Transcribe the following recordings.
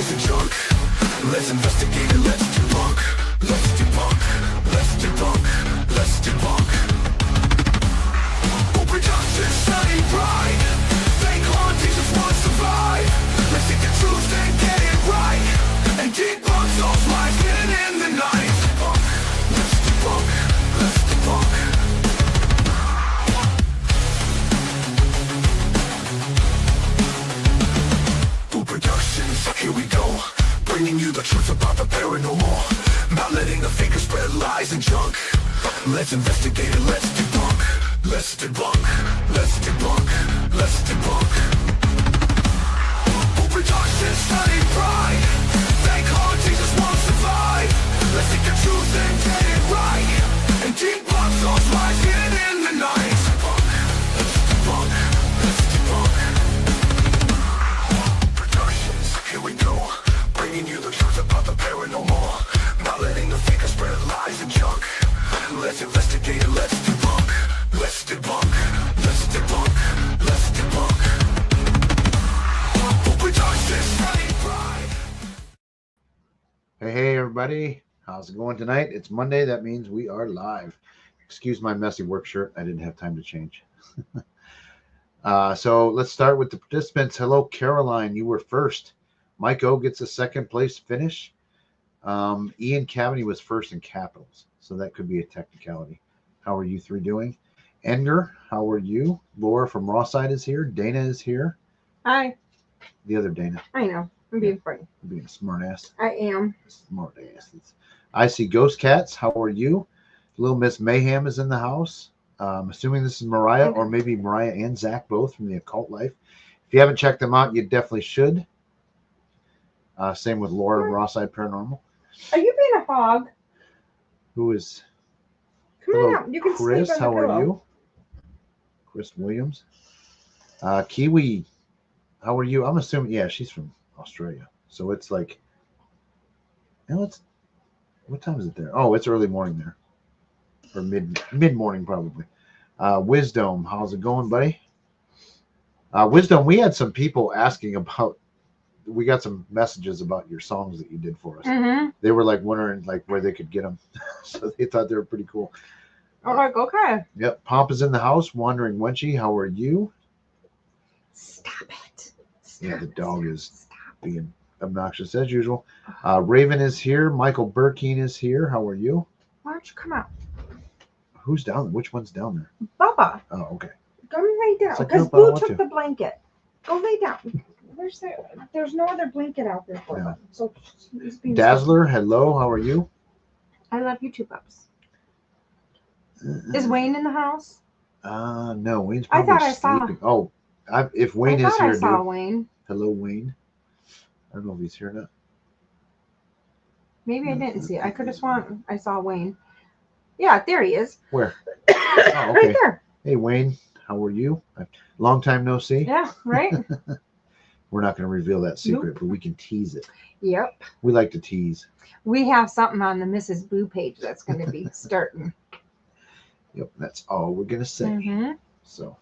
lies and junk. Let's investigate it, let's debunk. Let's debunk, let's debunk, let's debunk. Who production study right? Fake hauntings just won't survive. Let's seek the truth and get it right. And debunk those lies hidden in the night. Let's debunk, let's debunk. Who Productions, here we go. Bringing you the truth about the paranormal. Not letting the fakers spread lies and junk. Let's investigate it, let's debunk. Let's debunk, let's debunk, let's debunk. Who Productions study pride. Fake hauntings just won't survive. Let's seek the truth and get it right. And debunk those lies hidden in the night. Let's debunk, let's debunk. Productions, here we go. Bringing you the truth about the paranormal. Not letting the fakers spread lies and junk. Let's investigate it, let's debunk. Let's debunk, let's debunk, let's debunk. Who Productions study pride. Hey everybody, how's it going tonight? It's Monday, that means we are live. Excuse my messy work shirt, I didn't have time to change. So let's start with the participants. Hello Caroline, you were first. Mike O gets a second place finish. Ian Cavity was first in capitals, so that could be a technicality. How are you three doing? Edgar, how are you? Laura from Rawside is here. Dana is here. Hi. The other Dana. I know. I'm being funny. Being a smart ass. I am. Smart asses. I see Ghost Cats. How are you? Little Miss Mayhem is in the house. I'm assuming this is Mariah, or maybe Mariah and Zach both from the Occult Life. If you haven't checked them out, you definitely should. Same with Laura of Rawside Paranormal. Are you being a hog? Who is? Come Hello, on out. You can Chris. sleep on How the are pillow. you? Chris Williams. Kiwi. How are you? I'm assuming, yeah, she's from Australia. So it's like, what time is it there? Oh, it's early morning there. Or mid morning probably. Wisdom, how's it going, buddy? Wisdom, we had some people asking about, we got some messages about your songs that you did for us. Mm-hmm. They were like wondering like where they could get them. So they thought they were pretty cool. I'm like, okay. Yep. Pomp is in the house. Wandering Wenchy, how are you? Stop it. Yeah, the dog is being obnoxious as usual. Raven is here. Michael Burkeen is here. How are you? Why don't you come out? Who's down there? Which one's down there? Bubba, Oh, okay. go lay down. It's like, Because no, but I Boo want took to. the blanket. Go lay down. There's no other blanket out there for Yeah. them. So he's being Dazzler, hello. How are you? I love you too, pups. Is Wayne in the house? No, Wayne's I probably thought I saw- sleeping. Oh, if Wayne I is thought here, I saw dude. Wayne. Hello, Wayne. I don't know if he's here or not. Maybe I didn't see it. I could have sworn I saw Wayne. Yeah, there he is. Where? Oh, okay. Right there. Hey, Wayne. How are you? Long time no see. Yeah, right? We're not going to reveal that secret, but we can tease it. Yep. We like to tease. We have something on the Mrs. Boo page that's going to be starting. Yep, that's all we're going to say. Mm-hmm. So,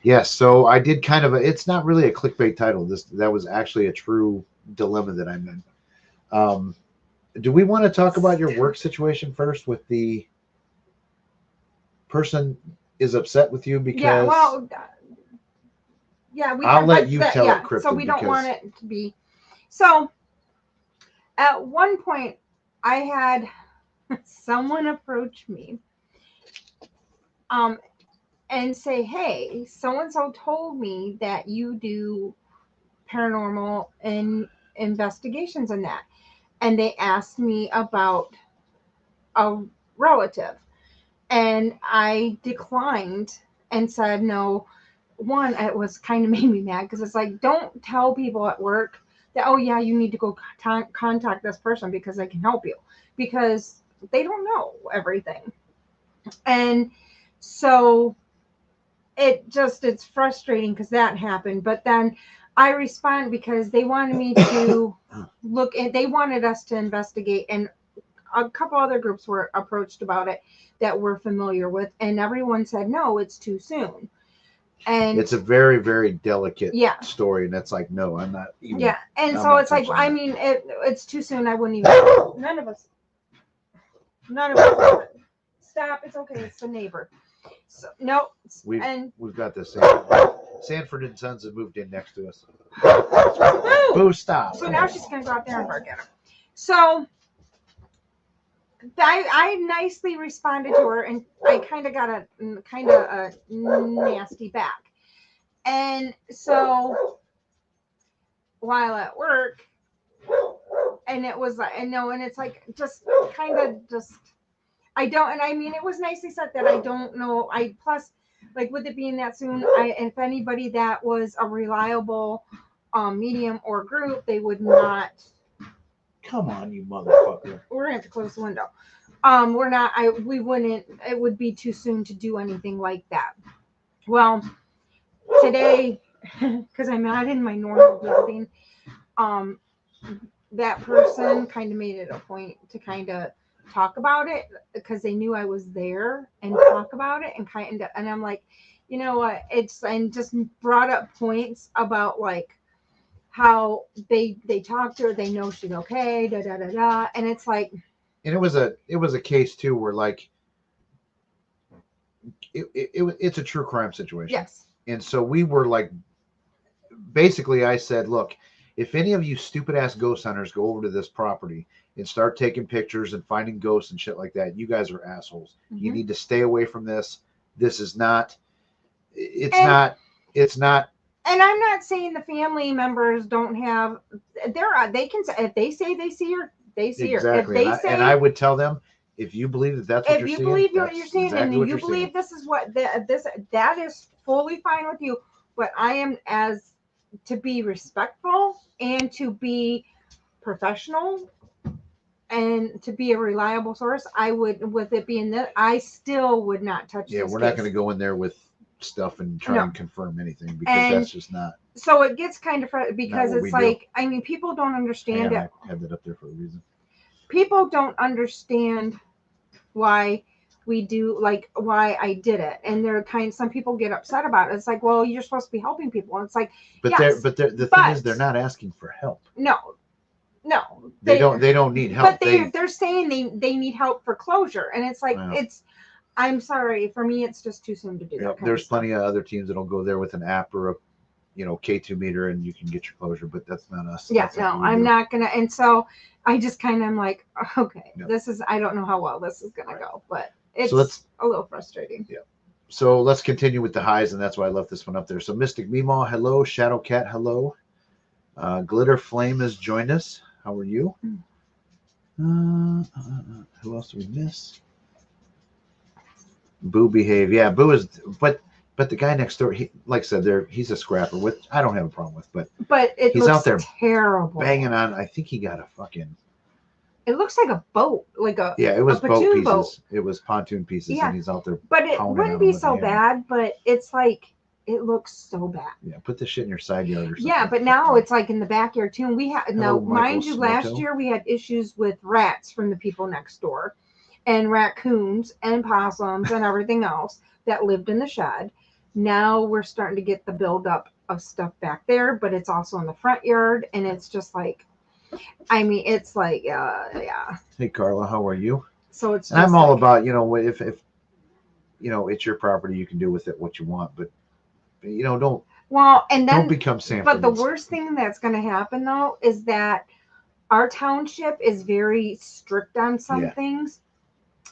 yes, so I did kind of it's not really a clickbait title. That was actually a true dilemma that I'm in. Do we want to talk about your work situation first with the person is upset with you because Yeah, well, yeah, I'll let you tell it, Cryptid, so we don't because- want it to be. So at one point, I had someone approach me, and say, "Hey, so and so told me that you do paranormal and investigations and that," and they asked me about a relative. And I declined and said no. One, it was kind of made me mad because it's like, don't tell people at work that, oh yeah, you need to go contact this person because they can help you, because they don't know everything. And so it's frustrating because that happened. But then I respond because they wanted me to look, and they wanted us to investigate, and a couple other groups were approached about it that we're familiar with, and everyone said no, it's too soon. And It's a very, very delicate yeah, story, and that's like, no, I'm not even. yeah. And I'm so not it's like, touching I that. mean, it's too soon. I wouldn't even. None of us. Stop. It's okay. It's the neighbor. So no. We've got this. Sanford and Sons have moved in next to us. Boo! Stop. So now she's gonna go out there and bark at him. So I nicely responded to her, and I kind of got a nasty back. And so while at work, and it was like, and it's like just kind of just. I don't, and I mean, it was nicely said that I don't know. Plus, like, with it being that soon, if anybody that was a reliable medium or group, they would not. Come on, you motherfucker. We're gonna have to close the window. We're not. We wouldn't. It would be too soon to do anything like that. Well, today, because I'm not in my normal building, that person kind of made it a point to kind of talk about it because they knew I was there and talk about it and I'm like, you know what, and just brought up points about like how they talk to her, they know she's okay, da da da da, and it's like, and it was a case too where like it's a true crime situation. yes, and so we were like, basically I said, look, if any of you stupid ass ghost hunters go over to this property and start taking pictures and finding ghosts and shit like that, you guys are assholes. Mm-hmm. You need to stay away from this. This is not. It's not. And I'm not saying the family members don't have. They can, if they say they see her, they see her. If they say, and I would tell them, if you believe that that's what if you're you seeing, believe what you're seeing, exactly and what you you're believe seeing. this is what that is fully fine with you. But I am as to be respectful and to be professional and to be a reliable source. I would, with it being that, I still would not touch. Yeah, this we're case. not going to go in there with stuff and try and confirm anything because that's just not. So it gets kind of because it's like, I mean, people don't understand it. I have that up there for a reason. People don't understand why we do, like, why I did it, and some people get upset about it. It's like, well, you're supposed to be helping people, and it's like, but yes, the thing is, they're not asking for help. No, they don't need help. But they're saying they need help for closure, and it's like, I'm sorry, for me, it's just too soon to do that. There's plenty of other teams that'll go there with an app or a K2 meter, and you can get your closure, but that's not us. Yeah, no, I'm not gonna. And so I just kind of am like, okay, this is, I don't know how well this is gonna go, but it's a little frustrating. Yeah. So let's continue with the highs, and that's why I left this one up there. So Mystic Meemaw, hello. Shadow Cat, hello. Glitter Flame has joined us. How are you? Who else do we miss? Boo Behave. Yeah, Boo is, but the guy next door, he, like I said, he's a scrapper, which I don't have a problem with, but he's out there terrible, banging on. I think he got a fucking. It looks like a boat, it was boat pieces. It was pontoon pieces, yeah. And he's out there. But it wouldn't be so bad, but it's like, it looks so bad. Yeah, put the shit in your side yard or something. Yeah, but now it's like in the backyard too. And we had mind you, last year we had issues with rats from the people next door, and raccoons and possums and everything else that lived in the shed. Now we're starting to get the buildup of stuff back there, but it's also in the front yard, and it's just like, I mean, it's like, yeah. Hey, Carla, how are you? So it's. And I'm all about, if it's your property, you can do with it what you want, but don't. Well, and then don't become Sanford. But the worst thing that's going to happen though is that our township is very strict on some things.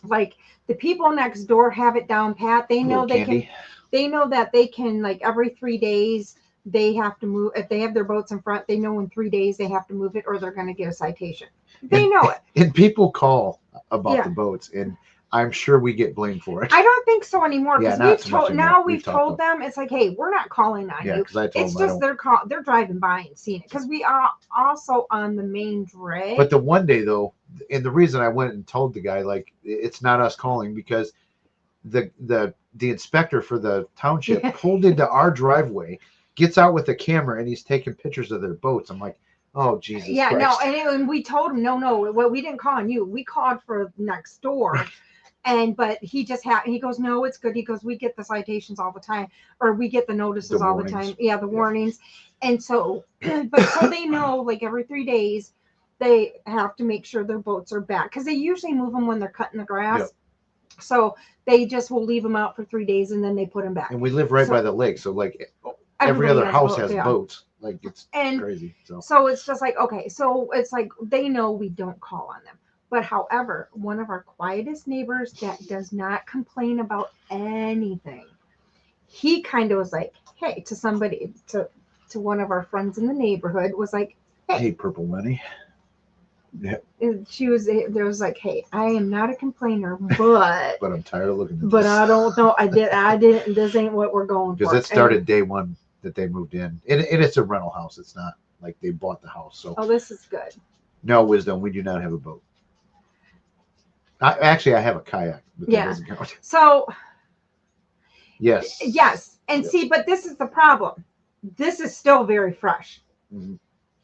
Like the people next door have it down pat. They know they can. They know that they can, like, every 3 days they have to move. If they have their boats in front, they know in 3 days they have to move it or they're going to get a citation. They know it. And people call about the boats, and I'm sure we get blamed for it. I don't think so anymore, because we've so told them, it's like, hey, we're not calling on you. It's just they're driving by and seeing it, because we are also on the main drag. But the one day though, and the reason I went and told the guy, like, it's not us calling, because the inspector for the township pulled into our driveway, gets out with a camera, and he's taking pictures of their boats. I'm like, oh, Jesus Christ. No, and we told him, no, well, we didn't call on you. We called for next door. but he just he goes, no, it's good. He goes, we get the citations all the time, or we get the notices all the time. Yeah, the warnings. And so, but so they know, like every 3 days, they have to make sure their boats are back, because they usually move them when they're cutting the grass. Yep. So they just will leave them out for 3 days and then they put them back. And we live right by the lake, so like every other house has boats. Like it's crazy. So it's just like, okay, so it's like they know we don't call on them. But however, one of our quietest neighbors that does not complain about anything, he kind of was like, hey, to somebody, to one of our friends in the neighborhood, was like, hey, Purple Money. Yeah. There was like, hey, I am not a complainer, but but I'm tired of looking at but this. I don't know. I didn't, this ain't what we're going for. Because it started day one that they moved in. And it's a rental house. It's not like they bought the house. So this is good. No, Wisdom, we do not have a boat. I have a kayak, but that doesn't count. So yes. And see, but this is the problem. This is still very fresh. Mm-hmm.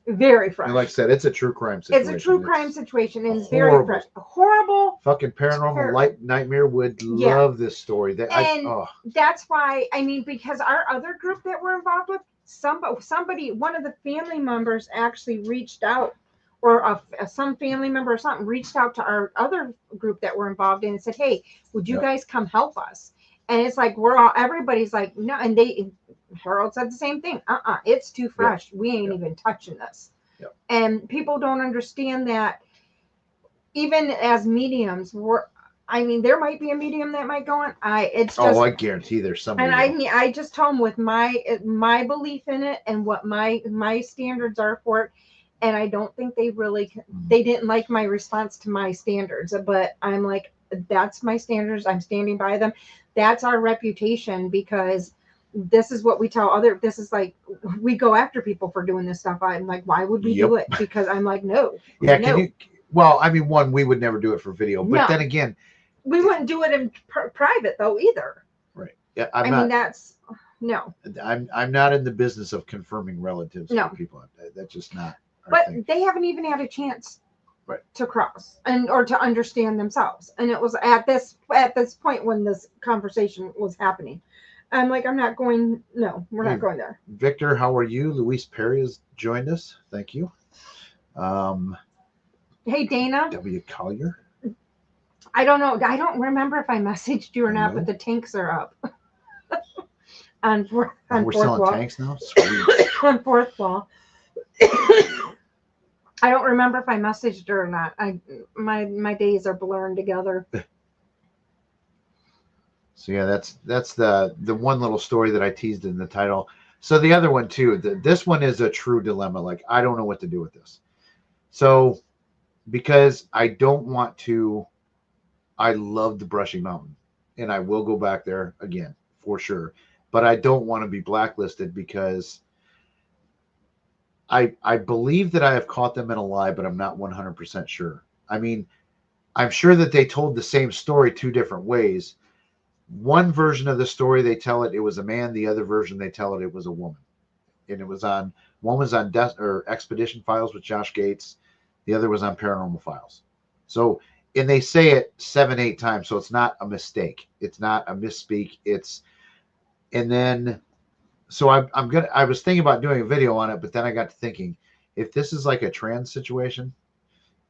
Very fresh. And like I said, it's a true crime situation. It's a true crime situation, and it's very fresh. Horrible. Fucking Paranormal Light Nightmare would love this story. That's why, I mean, because our other group that we're involved with, somebody, one of the family members actually reached out, or some family member or something reached out to our other group that we're involved in and said, hey, would you guys come help us? And it's like, everybody's like, no. And Harold said the same thing. It's too fresh. We ain't even touching this. And people don't understand that even as mediums, there might be a medium that might go on. I guarantee there's somebody. And I just tell them with my belief in it and what my standards are for it. And I don't think they didn't like my response to my standards, but I'm like, that's my standards. I'm standing by them. That's our reputation, because this is what we tell this is like, we go after people for doing this stuff. I'm like, why would we do it? Because I'm like, no. Yeah. No. One, we would never do it for video, but then again, we wouldn't do it in private though either. Right. Yeah. I'm not in the business of confirming relatives for people. That's just not. But they haven't even had a chance to cross or to understand themselves. And it was at this point when this conversation was happening. I'm like, we're not going there. Victor, how are you? Luis Perry has joined us. Thank you. Hey, Dana. W. Collier. I don't know. I don't remember if I messaged you or not, but the tanks are up. We're selling tanks now? Sweet. On fourth wall. I don't remember if I messaged her or not. My days are blurring together. So yeah, that's the one little story that I teased in the title. So the other one too, this one is a true dilemma. Like, I don't know what to do with this. So because I don't want to, I love the Brushy Mountain and I will go back there again for sure. But I don't want to be blacklisted because I believe that I have caught them in a lie, but I'm not 100% sure. I mean, I'm sure that they told the same story 2 different ways. One version of the story, they tell it was a man. The other version, they tell it was a woman. And one was on Expedition Files with Josh Gates. The other was on Paranormal Files. So, and they say it 7, 8 times. So it's not a mistake. It's not a misspeak. So I was thinking about doing a video on it, but then I got to thinking, if this is like a trans situation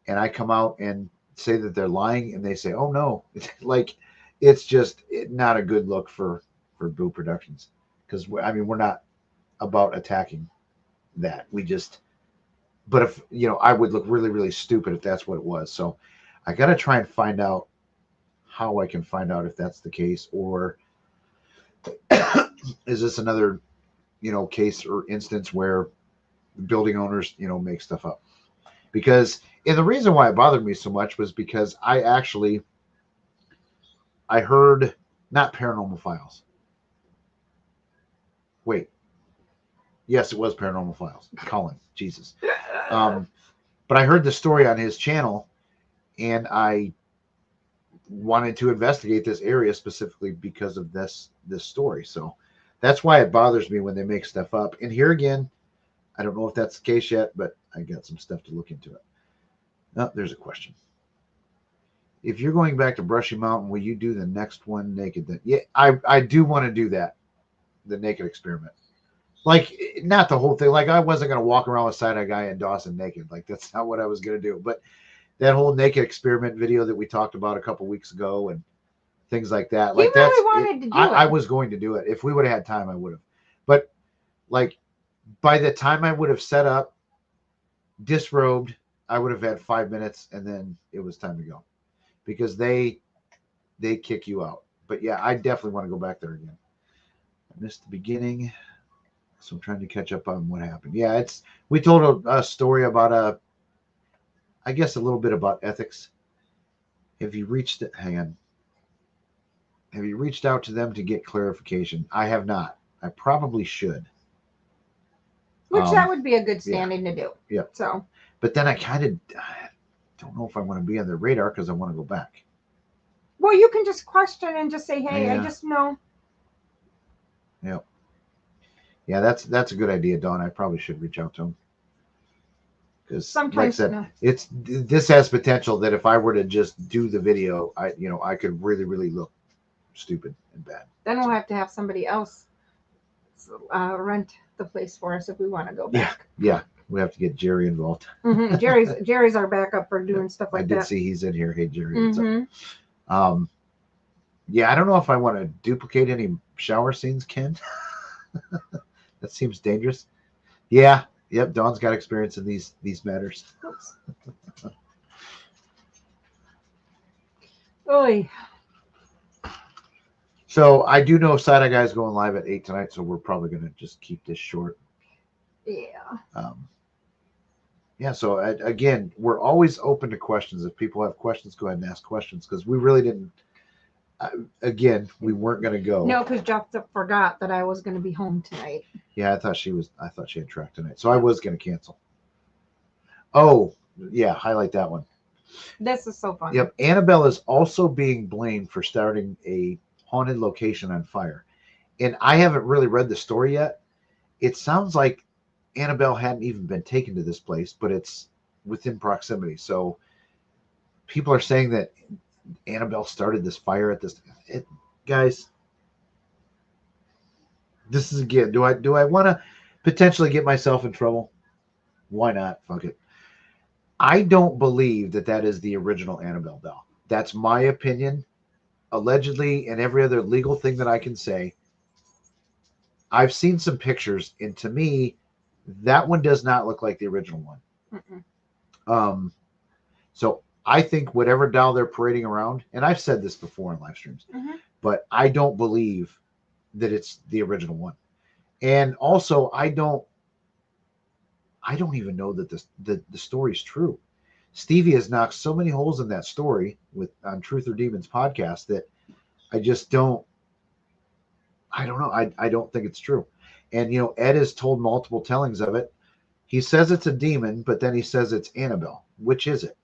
and I come out and say that they're lying and they say, oh no, like, it's just not a good look for Boo Productions. Because we're not about attacking that. But if, I would look really, really stupid if that's what it was. So I got to try and find out how I can find out if that's the case, or is this another, case or instance where the building owners, make stuff up. And the reason why it bothered me so much was because I heard, not Paranormal Files. Wait. Yes, it was Paranormal Files. Colin, Jesus. But I heard the story on his channel, and I wanted to investigate this area specifically because of this story. So that's why it bothers me when they make stuff up. And here again, I don't know if that's the case yet, but I got some stuff to look into it. Oh, there's a question. if you're going back to Brushy Mountain, will you do the next one naked? Then yeah, I do want to do that, the naked experiment. Like not the whole thing. Like I wasn't gonna walk around beside a guy in Dawson naked. Like that's not what I was gonna do. But that whole naked experiment video that we talked about a couple weeks ago and things like that. He Like really wanted to do I it. was going to do it. If we would have had time, I would have. But like by the time I would have set up, disrobed, I would have had 5 minutes and then it was time to go. Because they kick you out. But yeah, I definitely want to go back there again. I missed the beginning. So I'm trying to catch up on what happened. Yeah, we told a story about I guess a little bit about ethics. Have you reached it? Hang on. Have you reached out to them to get clarification? I have not. I probably should. Which that would be a good standing to do. Yeah. So. But then I kind of don't know if I want to be on their radar because I want to go back. Well, you can just question and just say, "Hey, Yeah. I just know." Yep. Yeah, that's a good idea, Dawn. I probably should reach out to them. Because Sometimes like I said, this has potential that if I were to just do the video, I could really, really look stupid and bad. Then we'll have to have somebody else rent the place for us if we want to go back. Yeah. We have to get Jerry involved. Mm-hmm. Jerry's our backup for doing stuff like that. I did see he's in here. Hey, Jerry. Mm-hmm. Yeah, I don't know if I want to duplicate any shower scenes, Ken. That seems dangerous. Yeah. Yep. Dawn's got experience in these matters. Oops. Oy. So I do know Side Eye Guy's going live at 8 tonight, so we're probably going to just keep this short. Yeah. Yeah. So again, we're always open to questions. If people have questions, go ahead and ask questions because we really didn't. Again, we weren't going to go. No, because Jeff forgot that I was going to be home tonight. Yeah, I thought she had track tonight, so I was going to cancel. Oh, yeah, highlight that one. This is so fun. Yep, Annabelle is also being blamed for starting a haunted location on fire, and I haven't really read the story yet. It sounds like Annabelle hadn't even been taken to this place, but it's within proximity. So people are saying that Annabelle started this fire at this. Guys, this is again. Do I want to potentially get myself in trouble? Why not? Fuck it. I don't believe that is the original Annabelle doll. That's my opinion. Allegedly, and every other legal thing that I can say. I've seen some pictures, and to me, that one does not look like the original one. Mm-mm. So I think whatever doll they're parading around, and I've said this before in live streams, but I don't believe that it's the original one. And also, I don't even know that the story's true. Stevie has knocked so many holes in that story on Truth or Demons podcast that I just don't. I don't know. I don't think it's true. And Ed has told multiple tellings of it. He says it's a demon, but then he says it's Annabelle. Which is it?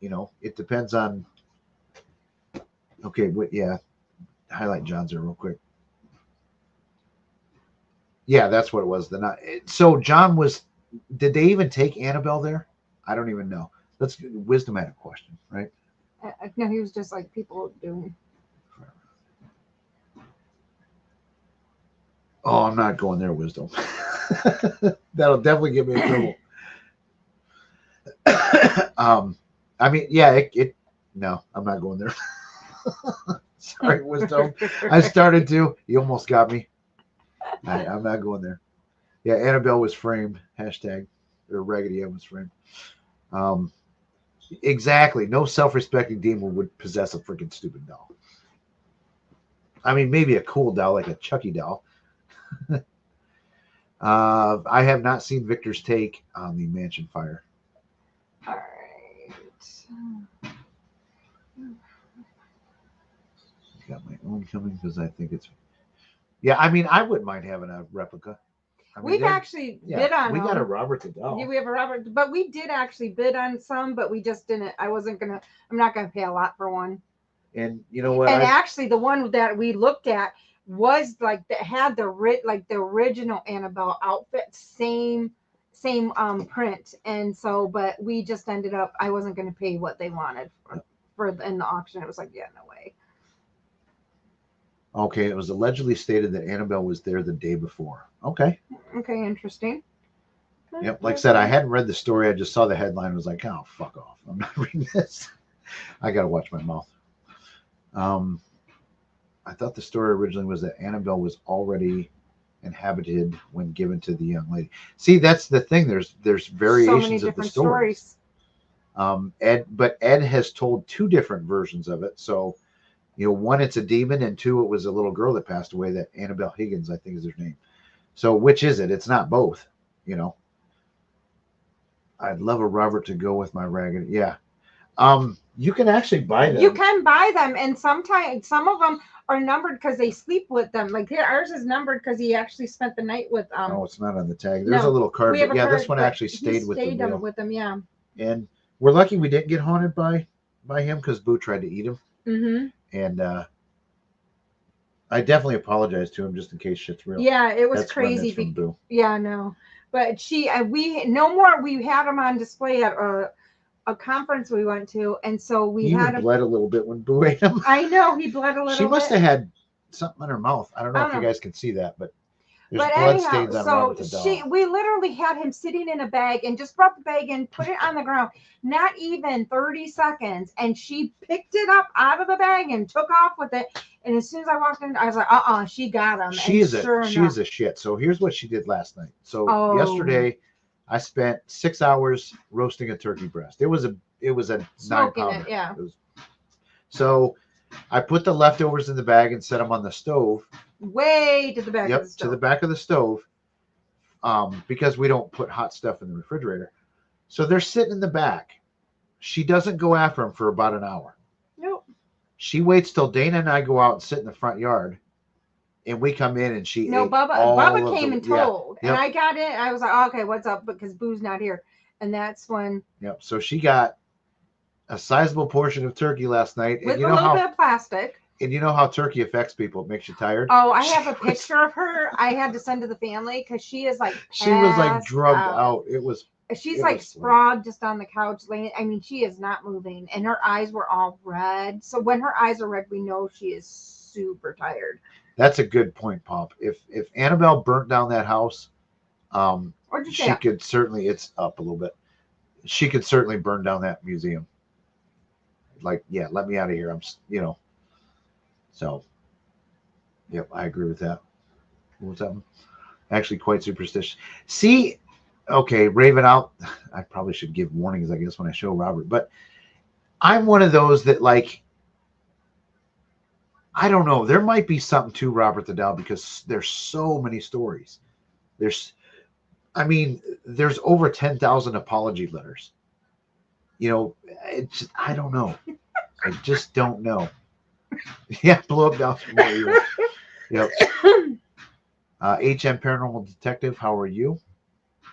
It depends on. Okay, yeah. Highlight John's there real quick. Yeah, that's what it was. So John was. Did they even take Annabelle there? I don't even know. Wisdom had a question, right? No, he was just like people doing. Oh, I'm not going there, Wisdom. That'll definitely get me in trouble. I mean, yeah, no, I'm not going there. Sorry, Wisdom. I started to. You almost got me. I'm not going there. Yeah, Annabelle was framed. Hashtag or Raggedy Ann was framed. Exactly. No self-respecting demon would possess a freaking stupid doll. I mean, maybe a cool doll like a Chucky doll. I have not seen Victor's take on the mansion fire. All right. Got my own coming because I think it's. Yeah, I mean, I wouldn't mind having a replica. I mean, We've actually bid on. We got a Robert the doll. Yeah, we have a Robert, but we did actually bid on some, but we just didn't. I'm not gonna pay a lot for one. And you know what? And actually, the one that we looked at was like that had the original Annabelle outfit, same print, and so, but we just ended up. I wasn't gonna pay what they wanted in the auction. It was like, yeah, no way. Okay, it was allegedly stated that Annabelle was there the day before. Okay. Okay, interesting. Yep. Like I said, I hadn't read the story. I just saw the headline and was like, oh, fuck off. I'm not reading this. I got to watch my mouth. I thought the story originally was that Annabelle was already inhabited when given to the young lady. See, that's the thing. There's So variations many of the different stories. stories. Ed has told two different versions of it. So, one, it's a demon, and two, it was a little girl that passed away. That Annabelle Higgins, I think, is her name. So, which is it? It's not both. I'd love a Robert to go with my ragged. Yeah. You can actually buy them. You can buy them, and sometimes some of them are numbered because they sleep with them. Like here, ours is numbered because he actually spent the night with. Oh, it's not on the tag. There's a no, little card. we have But a yeah, card, this one but actually he stayed with the wheel. with them. Yeah. And we're lucky we didn't get haunted by him because Boo tried to eat him. Mm-hmm. And I definitely apologize to him just in case shit's real. Yeah, it was That's crazy. from Boo. Yeah, no, but we no more. We had them on display at a conference we went to, and so we He had even bled a little bit when Boo ate him. I know he bled a little. She must bit. have had something in her mouth. I don't know if you guys can see that, but there's blood stains on Robert the doll. We literally had him sitting in a bag and just brought the bag in, put it on the ground, not even 30 seconds. And she picked it up out of the bag and took off with it. And as soon as I walked in, I was like, she got him. She is a shit. So here's what she did last night. So yesterday I spent 6 hours roasting a turkey breast. It was a smoking 9-pounder. it, yeah. So I put the leftovers in the bag and set them on the stove. Way to the back of the stove. To the back of the stove, because we don't put hot stuff in the refrigerator. So they're sitting in the back. She doesn't go after them for about an hour. Nope. She waits till Dana and I go out and sit in the front yard, and we come in and she Bubba came and told, yeah. And I got in. I was like, oh, okay, what's up? Because Boo's not here, and that's when. Yep. So she got a sizable portion of turkey last night, with a little bit of plastic. And you know how turkey affects people. It makes you tired. Oh, I have a picture of her. I had to send to the family because she is like she was like drugged out. She's like sprawled just on the couch laying. I mean, she is not moving, and her eyes were all red. So when her eyes are red, we know she is super tired. That's a good point, Pop. If Annabelle burnt down that house, she could certainly. It's up a little bit. She could certainly burn down that museum. Like, yeah, let me out of here. So, yep, I agree with that. What's up? Actually, quite superstitious. See, okay, Raven out. I probably should give warnings, I guess, when I show Robert. But I'm one of those that, like, I don't know. There might be something to Robert the Doll because there's so many stories. There's over 10,000 apology letters. I don't know. I just don't know. Yeah, blow up down some more. Yep. HM Paranormal Detective, how are you?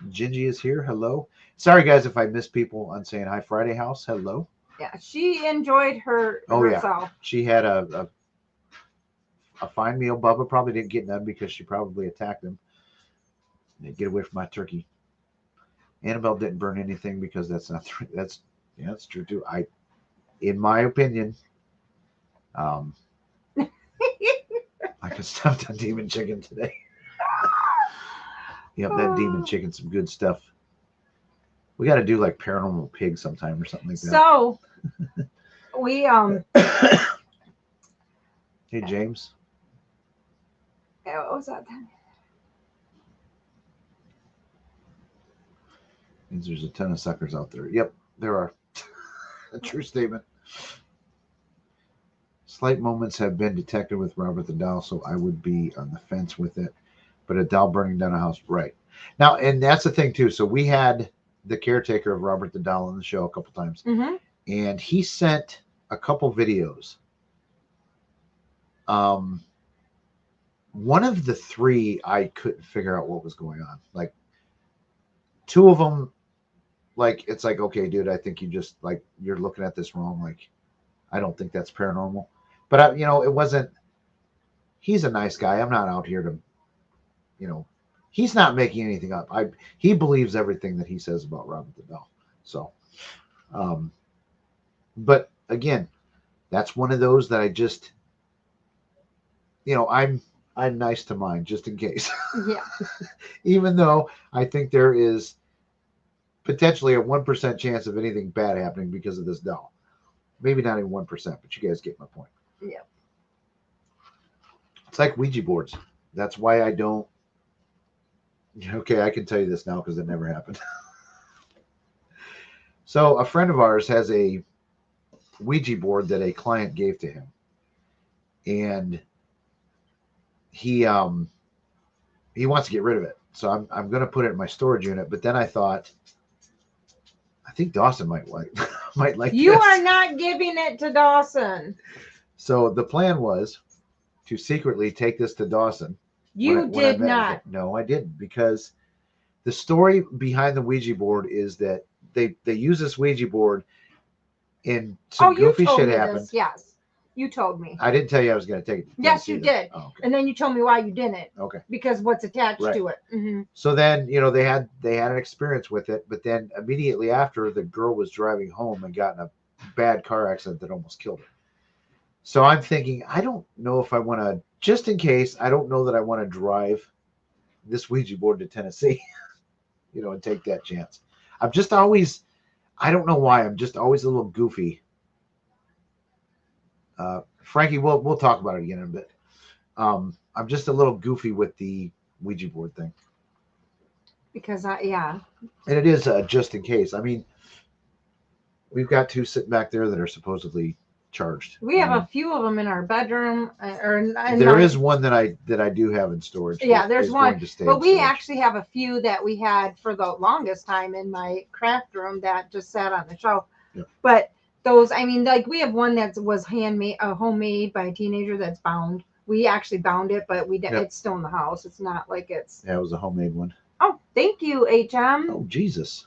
Gingy is here. Hello. Sorry, guys, if I miss people on saying hi. Friday House. Hello. Yeah, she enjoyed herself. Yeah. She had a fine meal. Bubba probably didn't get none because she probably attacked him. Get away from my turkey. Annabelle didn't burn anything because that's not true. That's true too. In my opinion, I could stuff that demon chicken today. Yep, that demon chicken, some good stuff. We got to do like Paranormal Pig sometime or something like that. So we Hey James. What was that? Means there's a ton of suckers out there. Yep, there are. A true statement. Slight moments have been detected with Robert the Doll, so I would be on the fence with it. But a doll burning down a house, right. Now, and that's the thing, too. So we had the caretaker of Robert the Doll on the show a couple times. Mm-hmm. And he sent a couple videos. One of the three, I couldn't figure out what was going on. Like, two of them, like, it's like, okay, dude, I think you just, like, you're looking at this wrong. Like, I don't think that's paranormal. But, it wasn't, he's a nice guy. I'm not out here to, he's not making anything up. He believes everything that he says about Robert the Doll. So, but again, That's one of those that I just, I'm nice to mine just in case. Yeah. Even though I think there is potentially a 1% chance of anything bad happening because of this doll. Maybe not even 1%, but you guys get my point. Yeah. It's like Ouija boards. That's why I don't. Okay, I can tell you this now because it never happened. So a friend of ours has a Ouija board that a client gave to him, and he wants to get rid of it. So I'm going to put it in my storage unit. But then I thought, I think Dawson might like You this. are not giving it to Dawson. So the plan was to secretly take this to Dawson. You when I did met not. with him. No, I didn't, because the story behind the Ouija board is that they use this Ouija board and some goofy you told shit me happened. this. Yes, you told me. I didn't tell you I was going to take it. Yes, you did. Oh, okay. And then you told me why you didn't. Okay. Because what's attached Right. to it. Mm-hmm. So then, they had an experience with it, but then immediately after, the girl was driving home and got in a bad car accident that almost killed her. So I'm thinking, I don't know if I want to, just in case, I don't know that I want to drive this Ouija board to Tennessee, and take that chance. I'm just always, I don't know why, I'm just always a little goofy. Frankie, we'll talk about it again in a bit. I'm just a little goofy with the Ouija board thing. Because and it is just in case. I mean, we've got two sitting back there that are supposedly charged. We have a few of them in our bedroom. There is one that I do have in storage. Yeah, there's one. But we storage. actually have a few that we had for the longest time in my craft room that just sat on the shelf. Yeah. But those, like we have one that was homemade by a teenager that's bound. We actually bound it, but it's still in the house. It's not like it's. Yeah, it was a homemade one. Oh, thank you, HM. Oh, Jesus.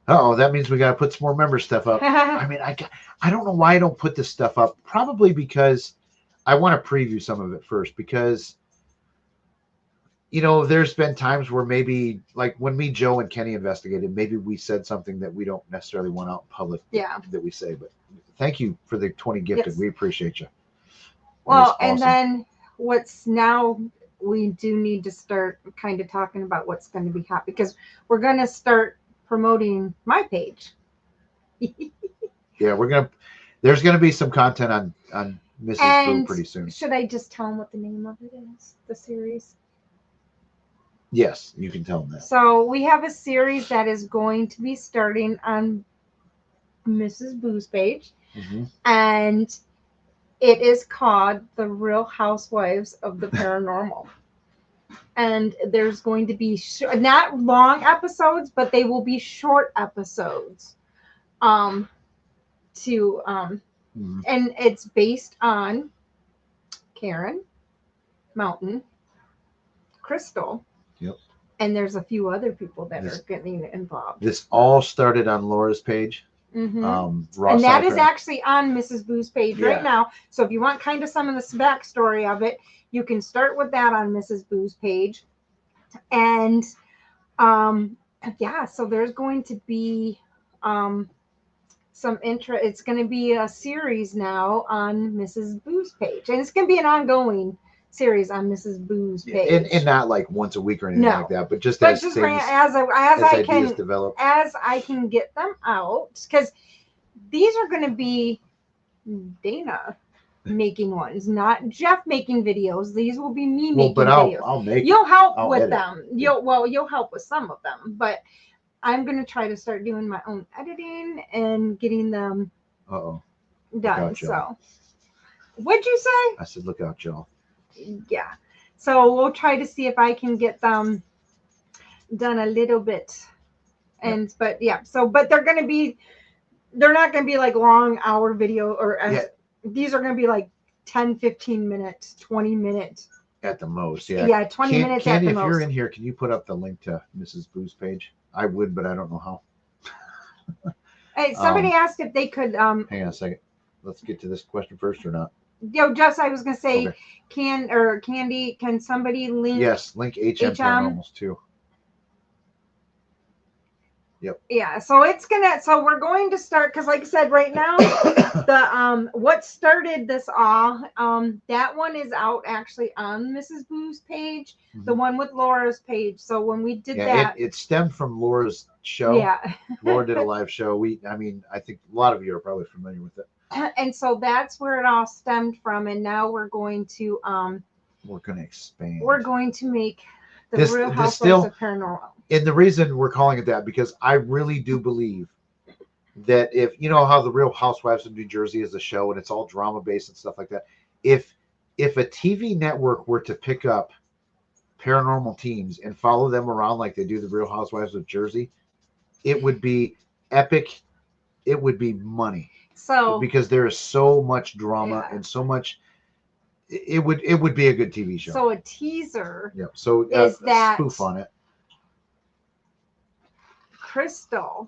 Oh, that means we got to put some more member stuff up. I mean, I don't know why I don't put this stuff up. Probably because I want to preview some of it first. Because, there's been times where maybe, like when me, Joe, and Kenny investigated, maybe we said something that we don't necessarily want out in public. Yeah. That we say. But thank you for the 20 gifted. Yes. We appreciate you. Well, and then what's now, we do need to start kind of talking about what's going to be hot, because we're going to start promoting my page. Yeah, there's gonna be some content on Mrs. Boo pretty soon. Should I just tell them what the name of it is, the series? Yes, you can tell them that. So we have a series that is going to be starting on Mrs. Boo's page. Mm-hmm. And it is called The Real Housewives of the Paranormal. And there's going to be not long episodes, but they will be short episodes. And it's based on Karen, Mountain, Crystal. Yep. And there's a few other people that are getting involved. This all started on Laura's page. Mm-hmm. And that is actually on Mrs. Boo's page right now. So if you want kind of some of the backstory of it, you can start with that on Mrs. Boo's page. And so there's going to be some interest. It's going to be a series now on Mrs. Boo's page, and it's going to be an ongoing series on Mrs. Boo's page. And not like once a week or anything like that, but just as ideas develop, as I can get them out, because these are going to be Dana making ones, not Jeff making videos. These will be me making videos. I'll make. You'll help with them. You'll help with some of them, but I'm going to try to start doing my own editing and getting them done. So, what'd you say? I said, look out, y'all. Yeah. So we'll try to see if I can get them done a little bit. And but they're not going to be like long hour video these are going to be like 10, 15 minutes, 20 minutes. At the most, yeah. Yeah, 20 minutes at the most. If you're in here, can you put up the link to Mrs. Boo's page? I would, but I don't know how. Hey, somebody asked if they could... hang on a second. Let's get to this question first or not. Just I was going to say, Candy, can somebody link... Yes, link HM Paranormals too. Yep. Yeah, so we're going to start, because like I said, right now the what started this all, that one is out actually on Mrs. Boo's page, the Mhm. one with Laura's page. So when we did Yeah, that, it stemmed from Laura's show. yeah. Laura did a live show. I think a lot of you are probably familiar with it. And so that's where it all stemmed from, and now we're going to expand. we're going to make the This- Real this Housewives still- of Paranormal. And the reason we're calling it that, because I really do believe that if you know how the Real Housewives of New Jersey is a show and it's all drama based and stuff like that, if a TV network were to pick up paranormal teams and follow them around like they do the Real Housewives of Jersey, it would be epic. It would be money. So Because there is so much drama Yeah. and so much. It would be a good TV show. So a teaser Yep. So is that spoof on it. Crystal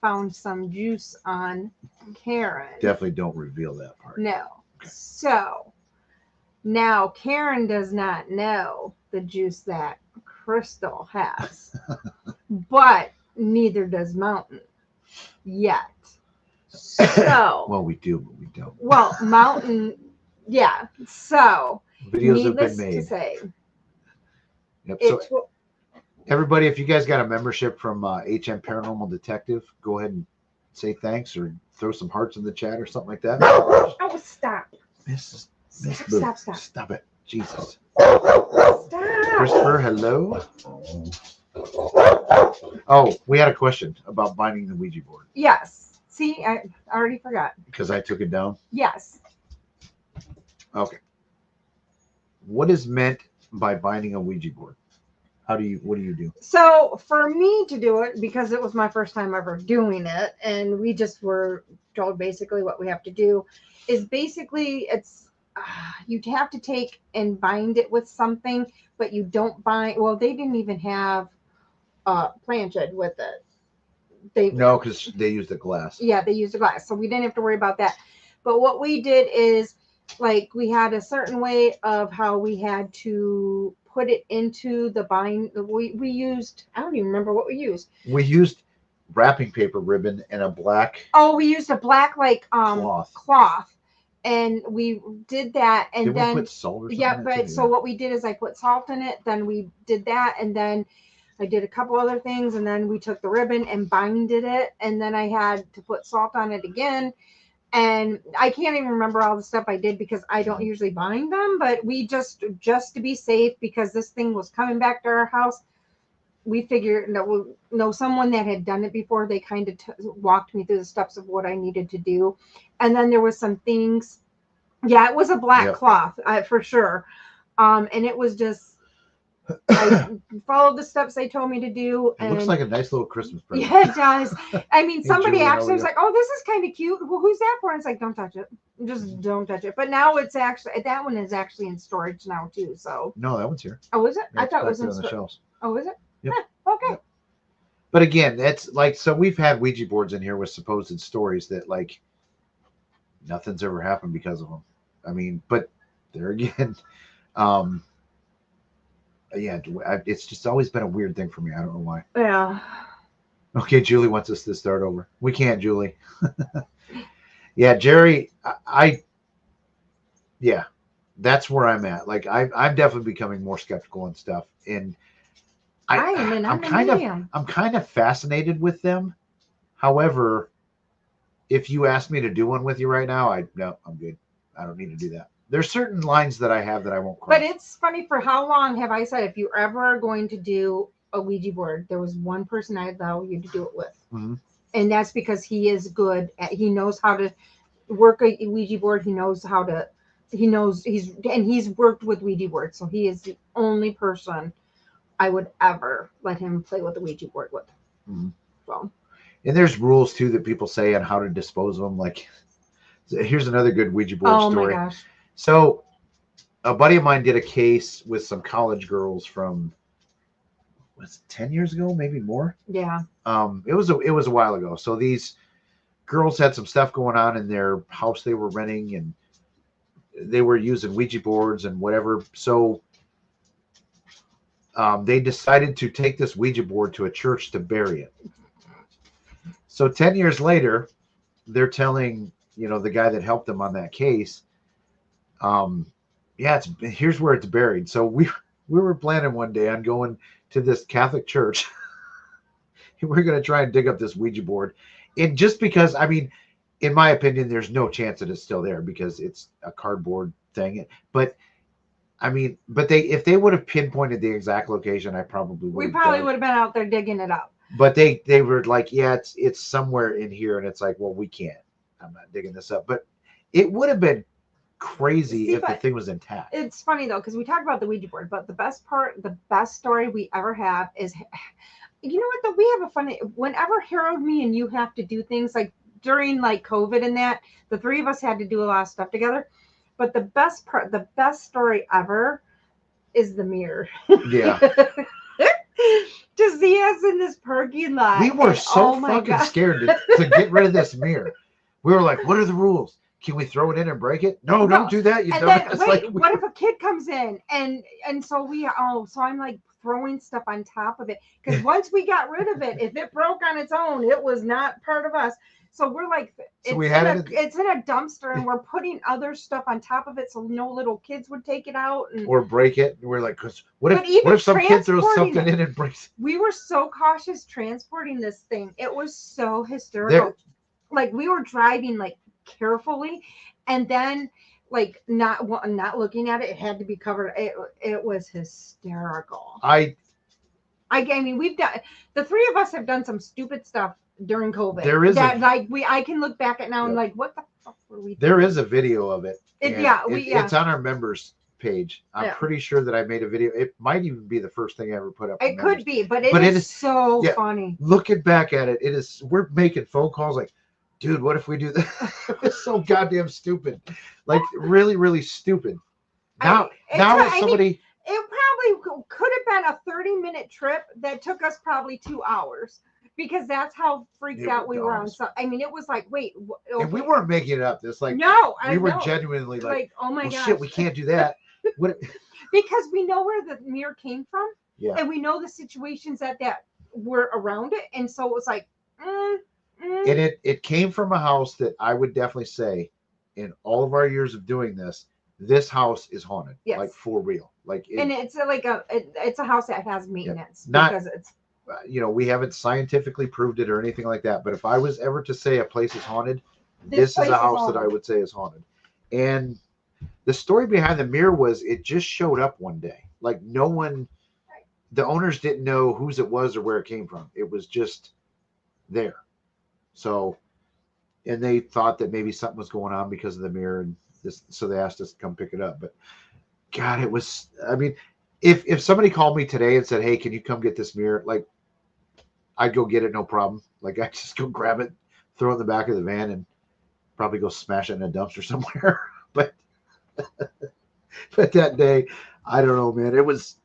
found some juice on Karen. Definitely don't reveal that part. No. So now Karen does not know the juice that Crystal has, but neither does Mountain yet. So, Well, we do, but we don't. well, Mountain, yeah. So, Videos have needless been to made. say, Yep. So it will, everybody, if you guys got a membership from HM Paranormal Detective, go ahead and say thanks or throw some hearts in the chat or something like that. oh, stop. Miss Stop, Boo, stop. Stop it. Jesus. Stop. Christopher, hello. Oh, we had a question about binding the Ouija board Yes. See, I already forgot. because I took it down. Yes. Okay. What is meant by binding a Ouija board? What do you do? So for me to do it, because it was my first time ever doing it, and we just were told basically what we have to do is basically you'd have to take and bind it with something, but you don't bind. Well, they didn't even have planchette with it. No, because they use the glass. Yeah, they used a glass, so we didn't have to worry about that. But what we did is, like, we had a certain way of how we had to put it into the bind. We used, I don't even remember what we used. We used wrapping paper ribbon and a black Oh, we used a black cloth. and we did that, and Did then we put salt or something? yeah, in it but too? so what we did is I put salt in it, then we did that, and then I did a couple other things, and then we took the ribbon and binded it, and then I had to put salt on it again. And I can't even remember all the stuff I did because I don't usually bind them, but we just to be safe, because this thing was coming back to our house, we figured that we know someone that had done it before. They kind of walked me through the steps of what I needed to do. And then there was some things. Yeah, it was a black cloth for sure. And it was just, I followed the steps they told me to do. It looks like a nice little Christmas present. Yeah, it does. I mean, Hey, somebody Julie, how actually are was you? like, "Oh, this is kind of cute. Well, who's that for?" And it's like, "Don't touch it. Just don't touch it." But now it's actually, that one is actually in storage now too. So, No, that one's here. oh, is it? Yeah, I it's thought it back was there in on the storage. shelves. Oh, is it? Yep. Huh, okay. Yep. But again, that's like, so we've had Ouija boards in here with supposed stories that like nothing's ever happened because of them. I mean, but there again, yeah, it's just always been a weird thing for me. I don't know why. Yeah. Okay, Julie wants us to start over. We can't, Julie. Yeah, Jerry, yeah, that's where I'm at. Like, I'm definitely becoming more skeptical and stuff, and I'm kind of fascinated with them. However, if you ask me to do one with you right now, no, I'm good. I don't need to do that. There's certain lines that I have that I won't cross. But it's funny, for how long have I said, if you're ever going to do a Ouija board, there was one person I'd allow you to do it with. Mm-hmm. And that's because he is good at, he knows how to work a Ouija board. He's worked with Ouija boards. So he is the only person I would ever let him play with the Ouija board with. Mm-hmm. So. And there's rules too that people say on how to dispose of them. Like, here's another good Ouija board story. Oh my gosh. So a buddy of mine did a case with some college girls from, was it 10 years ago, maybe more? Yeah. It was a while ago. So these girls had some stuff going on in their house they were renting, and they were using Ouija boards and whatever. So they decided to take this Ouija board to a church to bury it. So 10 years later, they're telling, the guy that helped them on that case, yeah, here's where it's buried. So we were planning one day on going to this Catholic church. We're going to try and dig up this Ouija board. And just because, I mean, in my opinion, there's no chance that it's still there because it's a cardboard thing. But I mean, if they would have pinpointed the exact location, I probably would. We probably would have been out there digging it up. But they were like, yeah, it's somewhere in here, and it's like, well, we can't. I'm not digging this up. But it would have been crazy if the thing was intact. It's funny though, because we talked about the Ouija board, but the best story we ever have is, you know what? Though we have a funny. Whenever Harold, me, and you have to do things like during like COVID and that, the three of us had to do a lot of stuff together. But the best story ever is the mirror. Yeah. To see us in this parking lot. We were so fucking scared to get rid of this mirror. We were like, what are the rules? Can we throw it in and break it? No, don't do that. You don't. What if a kid comes in and so I'm like throwing stuff on top of it, because once we got rid of it, if it broke on its own, it was not part of us. So we're like, it's in a dumpster, and we're putting other stuff on top of it so no little kids would take it out or break it. And we're like, what if some kid throws something in and breaks it? We were so cautious transporting this thing. It was so hysterical. Like we were driving like carefully, and then like not looking at it. It had to be covered. It was hysterical. I mean, the three of us have done some stupid stuff during COVID. There is I can look back at now and like, what the fuck were we doing? There is a video of it. It's on our members page. I'm pretty sure that I made a video. It might even be the first thing I ever put up. It could be, but it is so funny. Looking back at it, we're making phone calls like, dude, what if we do that? It's so goddamn stupid. Like really, really stupid. Now somebody. It probably could have been a 30-minute trip that took us probably 2 hours, because that's how freaked out we were on. So I mean, it was like, wait, okay. And we weren't making it up. It's like, we were genuinely like, oh my god, shit, we can't do that. Because we know where the mirror came from, and we know the situations that were around it, and so it was like, And it came from a house that I would definitely say, in all of our years of doing this house is haunted. Yes. Like for real. And it's like it's a house that has maintenance. Because it's we haven't scientifically proved it or anything like that. But if I was ever to say a place is haunted, this is a house that I would say is haunted. And the story behind the mirror was it just showed up one day. Like no one, the owners didn't know whose it was or where it came from. It was just there. So, and they thought that maybe something was going on because of the mirror, and so they asked us to come pick it up. But God, it was, I mean, if somebody called me today and said, hey, can you come get this mirror? Like, I'd go get it, no problem. Like, I'd just go grab it, throw it in the back of the van, and probably go smash it in a dumpster somewhere. But that day, I don't know, man. It was,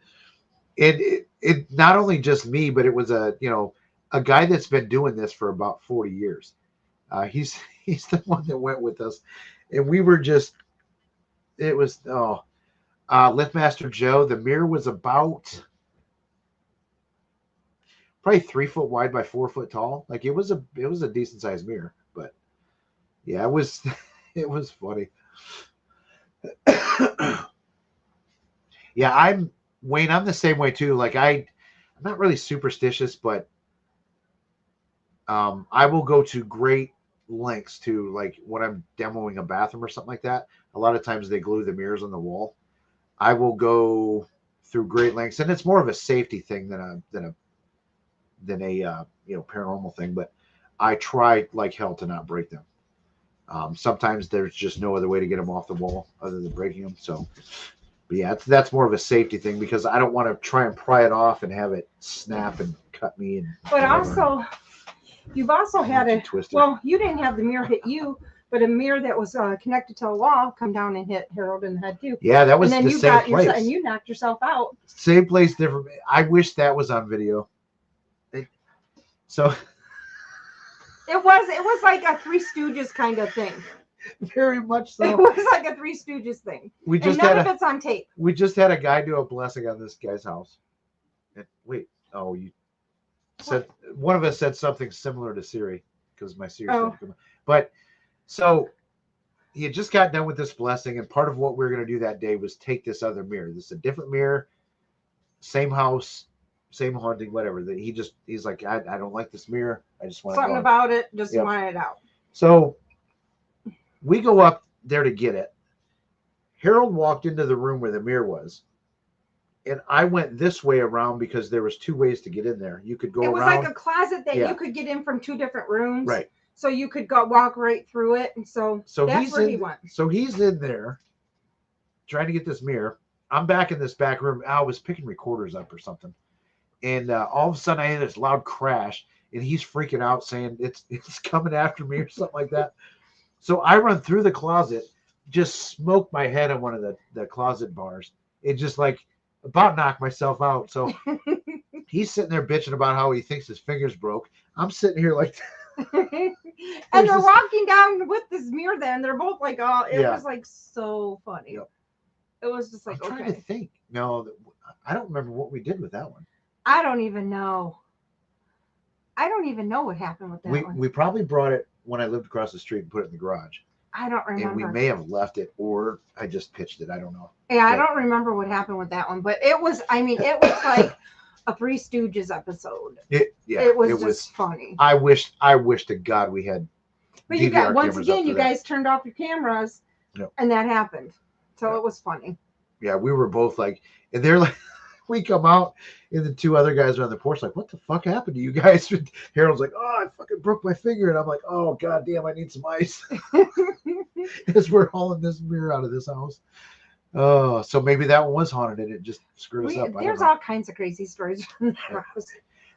it not only just me, but it was a guy that's been doing this for about 40 years. He's the one that went with us, and we were just, it was, Liftmaster Joe. The mirror was about probably 3 foot wide by 4 foot tall. Like it was a decent sized mirror, but yeah, it was funny. Yeah, Wayne, I'm the same way too. Like I'm not really superstitious, but I will go to great lengths to, like, when I'm demoing a bathroom or something like that. A lot of times they glue the mirrors on the wall. I will go through great lengths, and it's more of a safety thing than a paranormal thing. But I try like hell to not break them. Sometimes there's just no other way to get them off the wall other than breaking them. So, but yeah, that's more of a safety thing, because I don't want to try and pry it off and have it snap and cut me. But also, you've also had well, you didn't have the mirror hit you, but a mirror that was connected to a wall come down and hit Harold in the head too. Yeah, that was the same place. And you knocked yourself out. Same place, different. I wish that was on video. So it was like a Three Stooges kind of thing. Very much so. It was like a Three Stooges thing. None of it's on tape. We just had a guy do a blessing on this guy's house. And wait, you said one of us said something similar to Siri. because my Sears had to come. But so he had just got done with this blessing, and part of what we were going to do that day was take this other mirror. This is a different mirror, same house, same haunting, whatever. That he's like, I don't like this mirror. I just want something about it. Just want it out. So we go up there to get it. Harold walked into the room where the mirror was, and I went this way around because there was 2 ways to get in there. You could go around. It was like a closet that you could get in from 2 different rooms. Right. So you could walk right through it. And so that's where he went. So he's in there trying to get this mirror. I'm back in this back room. I was picking recorders up or something. And all of a sudden I hear this loud crash, and he's freaking out saying it's coming after me or something like that. So I run through the closet, just smoked my head on one of the closet bars. It just like about knocked myself out. So he's sitting there bitching about how he thinks his fingers broke. I'm sitting here like and they're walking down with this mirror there, and they're both like, oh, it was like so funny. Yep. It was just like, I'm trying to think. No, I don't remember what we did with that one. I don't even know. I don't even know what happened with that one. We probably brought it when I lived across the street and put it in the garage. I don't remember. And we may have left it, or I just pitched it. I don't know. Yeah, I don't remember what happened with that one, but it was like a Three Stooges episode. It was just funny. I wish to God we had. But you guys turned off your cameras, and that happened. So it was funny. Yeah, we were both like, and they're like, we come out, and the 2 other guys are on the porch like, what the fuck happened to you guys? Harold's like, oh, I fucking broke my finger, and I'm like, oh god damn, I need some ice. As we're hauling this mirror out of this house. Oh, so maybe that one was haunted and it just screwed us up. There's all kinds of crazy stories from that house.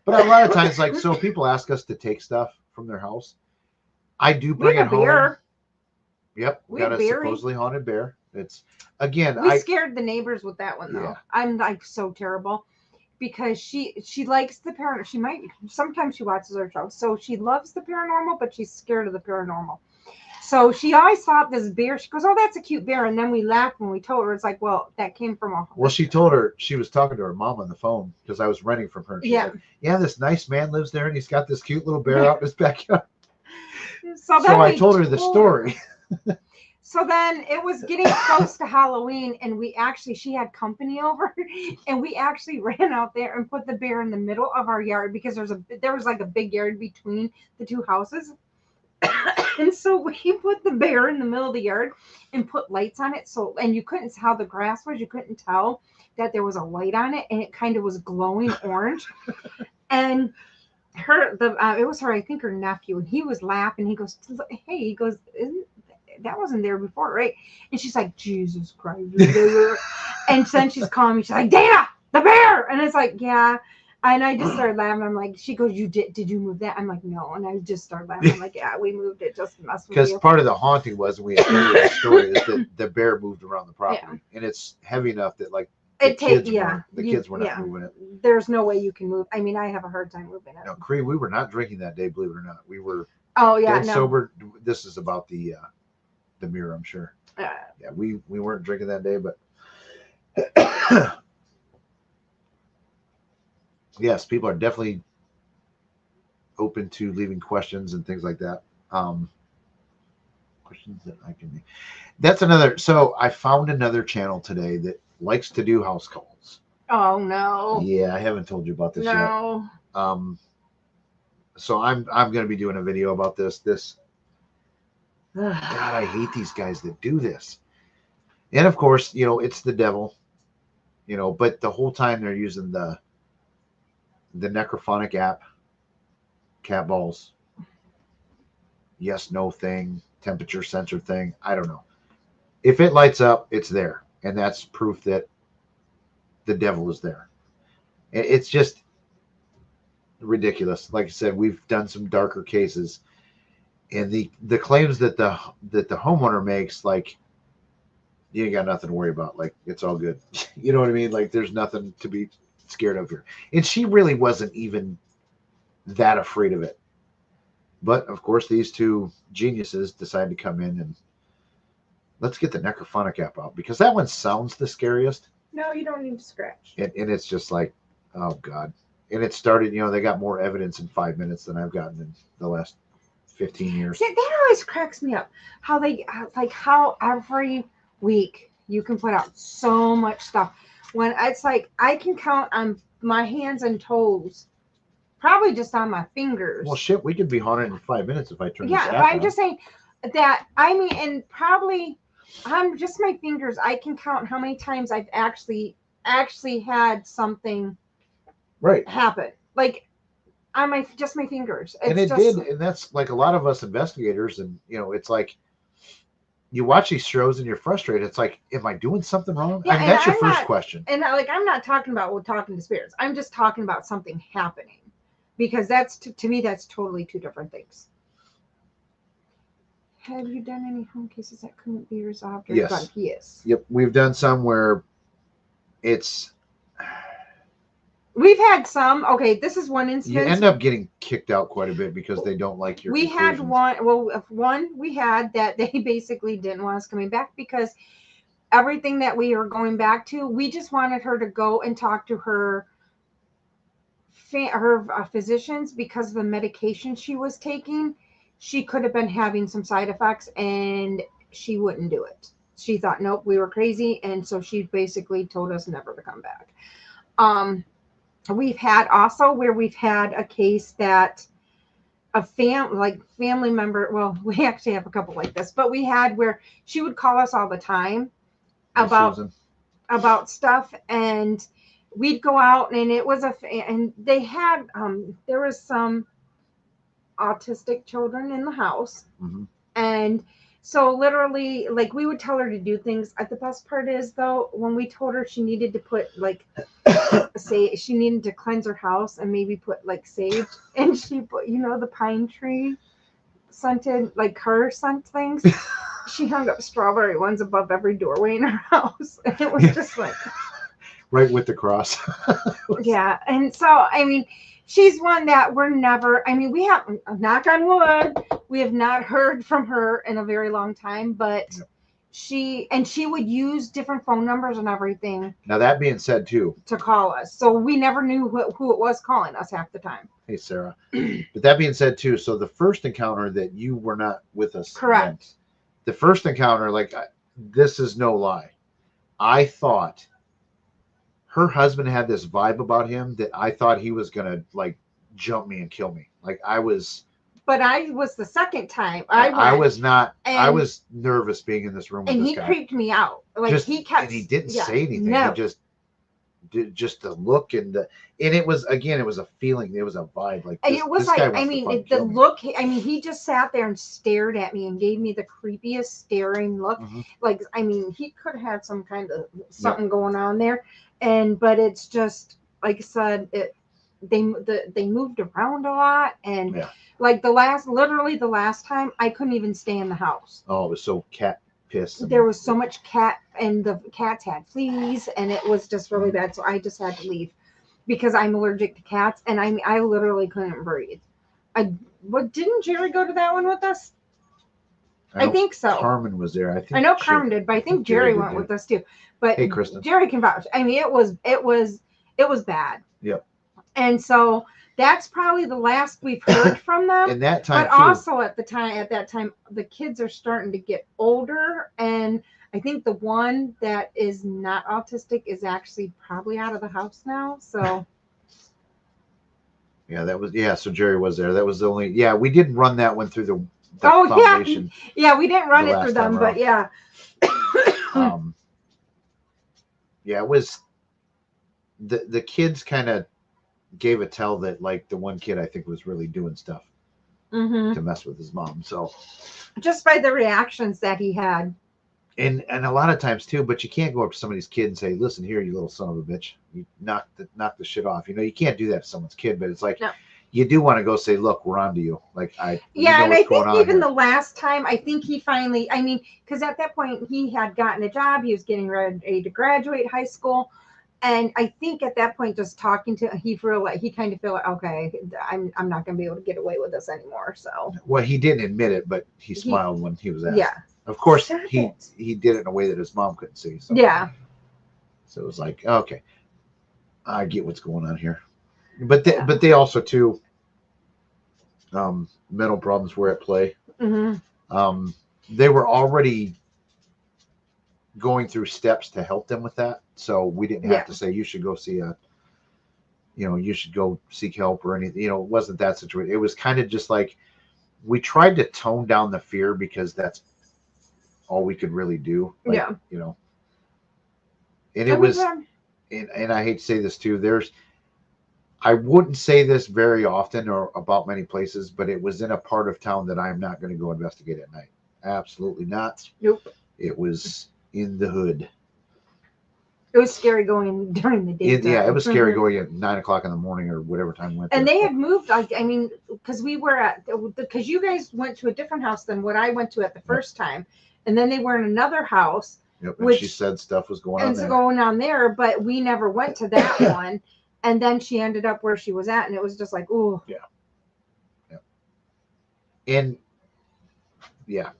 But a lot of times, like, so people ask us to take stuff from their house. I do bring it home. Bear. Yep, we got a supposedly haunted bear. It's again. We scared the neighbors with that one though. Yeah. I'm like so terrible because she likes the paranormal. Sometimes she watches our show, so she loves the paranormal, but she's scared of the paranormal. So she always thought this bear, she goes, oh, that's a cute bear. And then we laughed when we told her, it's like, well, that came from a... Well, she told her, she was talking to her mom on the phone because I was renting from her. She's like, yeah, this nice man lives there and he's got this cute little bear out in his backyard. So I told her the story. So then it was getting close to Halloween and she had company over and we actually ran out there and put the bear in the middle of our yard because there was like a big yard between the 2 houses. And so we put the bear in the middle of the yard and put lights on it. And you couldn't tell how the grass was. You couldn't tell that there was a light on it, and it kind of was glowing orange. And it was her, I think her nephew, and he was laughing. He goes, hey, he goes, that wasn't there before, right? And she's like, Jesus Christ. And then she's calling me. She's like, Dana, the bear. And it's like, yeah. And I just started laughing. I'm like, she goes, did you move that? I'm like, no. And I just started laughing. I'm like, yeah, we moved it just to mess with you. Because part of the haunting was, we had heard the story, is that the bear moved around the property. And it's heavy enough that like the kids were not moving it. There's no way you can move. I mean, I have a hard time moving it. No, Cree, we were not drinking that day, believe it or not. We were sober. This is about the mirror, I'm sure. Yeah, we weren't drinking that day, but yes, people are definitely open to leaving questions and things like that. Questions that I can make. That's another. So I found another channel today that likes to do house calls. Oh no. Yeah, I haven't told you about this yet. So I'm going to be doing a video about this. God, I hate these guys that do this. And of course, it's the devil. But the whole time they're using the necrophonic app, cat balls, yes, no thing, temperature sensor thing. I don't know. If it lights up, it's there. And that's proof that the devil is there. It's just ridiculous. Like I said, we've done some darker cases. And the claims that the homeowner makes, like, you ain't got nothing to worry about. Like, it's all good. You know what I mean? Like, there's nothing to be scared of here. And she really wasn't even that afraid of it. But of course, these 2 geniuses decide to come in and let's get the necrophonic app out, because that one sounds the scariest. No, you don't need to scratch. And it's just like, oh God. And it started, they got more evidence in 5 minutes than I've gotten in the last 15 years. See, that always cracks me up. How they how every week you can put out so much stuff when it's like I can count on my hands and toes, probably just on my fingers. Well, shit, we could be haunted in 5 minutes if I turn Yeah, this but app I'm on. just saying that and probably on just my fingers I can count how many times I've actually had something Right. happen. Like on my fingers. It's And it just, did, and that's like a lot of us investigators, and it's like you watch these shows and you're frustrated. It's like, am I doing something wrong? Yeah, I mean, and that's your I'm first not- question. And I'm not talking about talking to spirits. I'm just talking about something happening, because that's to me that's totally two different things. Have you done any home cases that couldn't be resolved? Or Yes. done? Yes. Yep, we've done some where it's We've had some. Okay, this is one you instance. end up getting kicked out quite a bit because they don't like your. We had conclusions. one we had that they basically didn't want us coming back because everything that we were going back to, we just wanted her to go and talk to her physicians because of the medication she was taking. She could have been having some side effects and she wouldn't do it. She thought, nope, we were crazy. And so she basically told us never to come back. We've had also where we've had a case that a family member, well, we actually have a couple like this, but we had where she would call us all the time about stuff, and we'd go out, and it was and they had there was some autistic children in the house. Mm-hmm. And so literally, like, we would tell her to do things. The best part is, though, when we told her she needed to put she needed to cleanse her house and maybe put sage, and she put the pine tree scented car scent things. She hung up strawberry ones above every doorway in her house, and it was just like right with the cross. Yeah. And so I mean, she's one that we're never, we have, knock on wood, we have not heard from her in a very long time, but Yep. she would use different phone numbers and everything Now, that being said, too, to call us. So we never knew who it was calling us half the time. hey, Sarah, but that being said, too, so the first encounter that you were not with us. Correct. Then, the first encounter, this is no lie. I thought her husband had this vibe about him that I thought he was going to jump me and kill me. But I was the second time I was not. I and- was nervous being in this room with and this he guy. creeped me out. He kept, and he didn't yeah, say anything. no. He just did, just the look and it was, again, it was a feeling. It was a vibe. It was this guy like, wants to fucking the kill me. look, he just sat there and stared at me and gave me the creepiest staring look. Mhm. He could have had some kind of something going on there. But it's just, like I said, they moved around a lot. And Yeah. literally the last time, I couldn't even stay in the house. Oh, it was so cat piss. There was so much cat, and the cats had fleas, and it was just really bad. So I just had to leave because I'm allergic to cats, and I literally couldn't breathe. Didn't Jerry go to that one with us? I think so. Carmen was there. I know Carmen did, but I think Jerry went with us too. But hey, Kristen. Jerry can vouch. It was bad. Yep. And so that's probably the last we've heard from them. In that time, but also at that time, the kids are starting to get older, and I think the one that is not autistic is actually probably out of the house now. So. So Jerry was there. That was the only. Yeah, we didn't run that one through the foundation. Yeah, we didn't run it through them, but yeah. Yeah, it was the kids kind of gave a tell that the one kid I think was really doing stuff to mess with his mom. So just by the reactions that he had. And a lot of times too, but you can't go up to somebody's kid and say, "Listen here, you little son of a bitch, you knock the shit off." You can't do that to someone's kid, but it's no. You do want to go say, "Look, we're on to you." And I think even the last time, I think he finally, because at that point he had gotten a job, he was getting ready to graduate high school, and I think at that point, just talking to he kind of feel like, okay, I'm not going to be able to get away with this anymore. So well, he didn't admit it, but he smiled when he was asked. Yeah. Of course, he did it in a way that his mom couldn't see. So. Yeah. So it was like, okay, I get what's going on here. But they also, too, mental problems were at play. Hmm. They were already going through steps to help them with that, so we didn't have Yeah. to say you should go see you should go seek help or anything. It wasn't that situation. It was kind of just like we tried to tone down the fear because that's all we could really do. Like, Yeah. And it And we've was, had, and I hate to say this too, I wouldn't say this very often or about many places, but it was in a part of town that I'm not going to go investigate at night. Absolutely not. nope. It was in the hood. It was scary going during the daytime. Yeah, it was scary going at 9 o'clock in the morning or whatever time we went there. And they had moved, like, I mean, because we were because you guys went to a different house than what I went to at the first time. And then they were in another house. Yep, and which, she said stuff was going on and there. going on there, but we never went to that one. And then she ended up where she was at, and it was just like, ooh. Yeah. And yeah.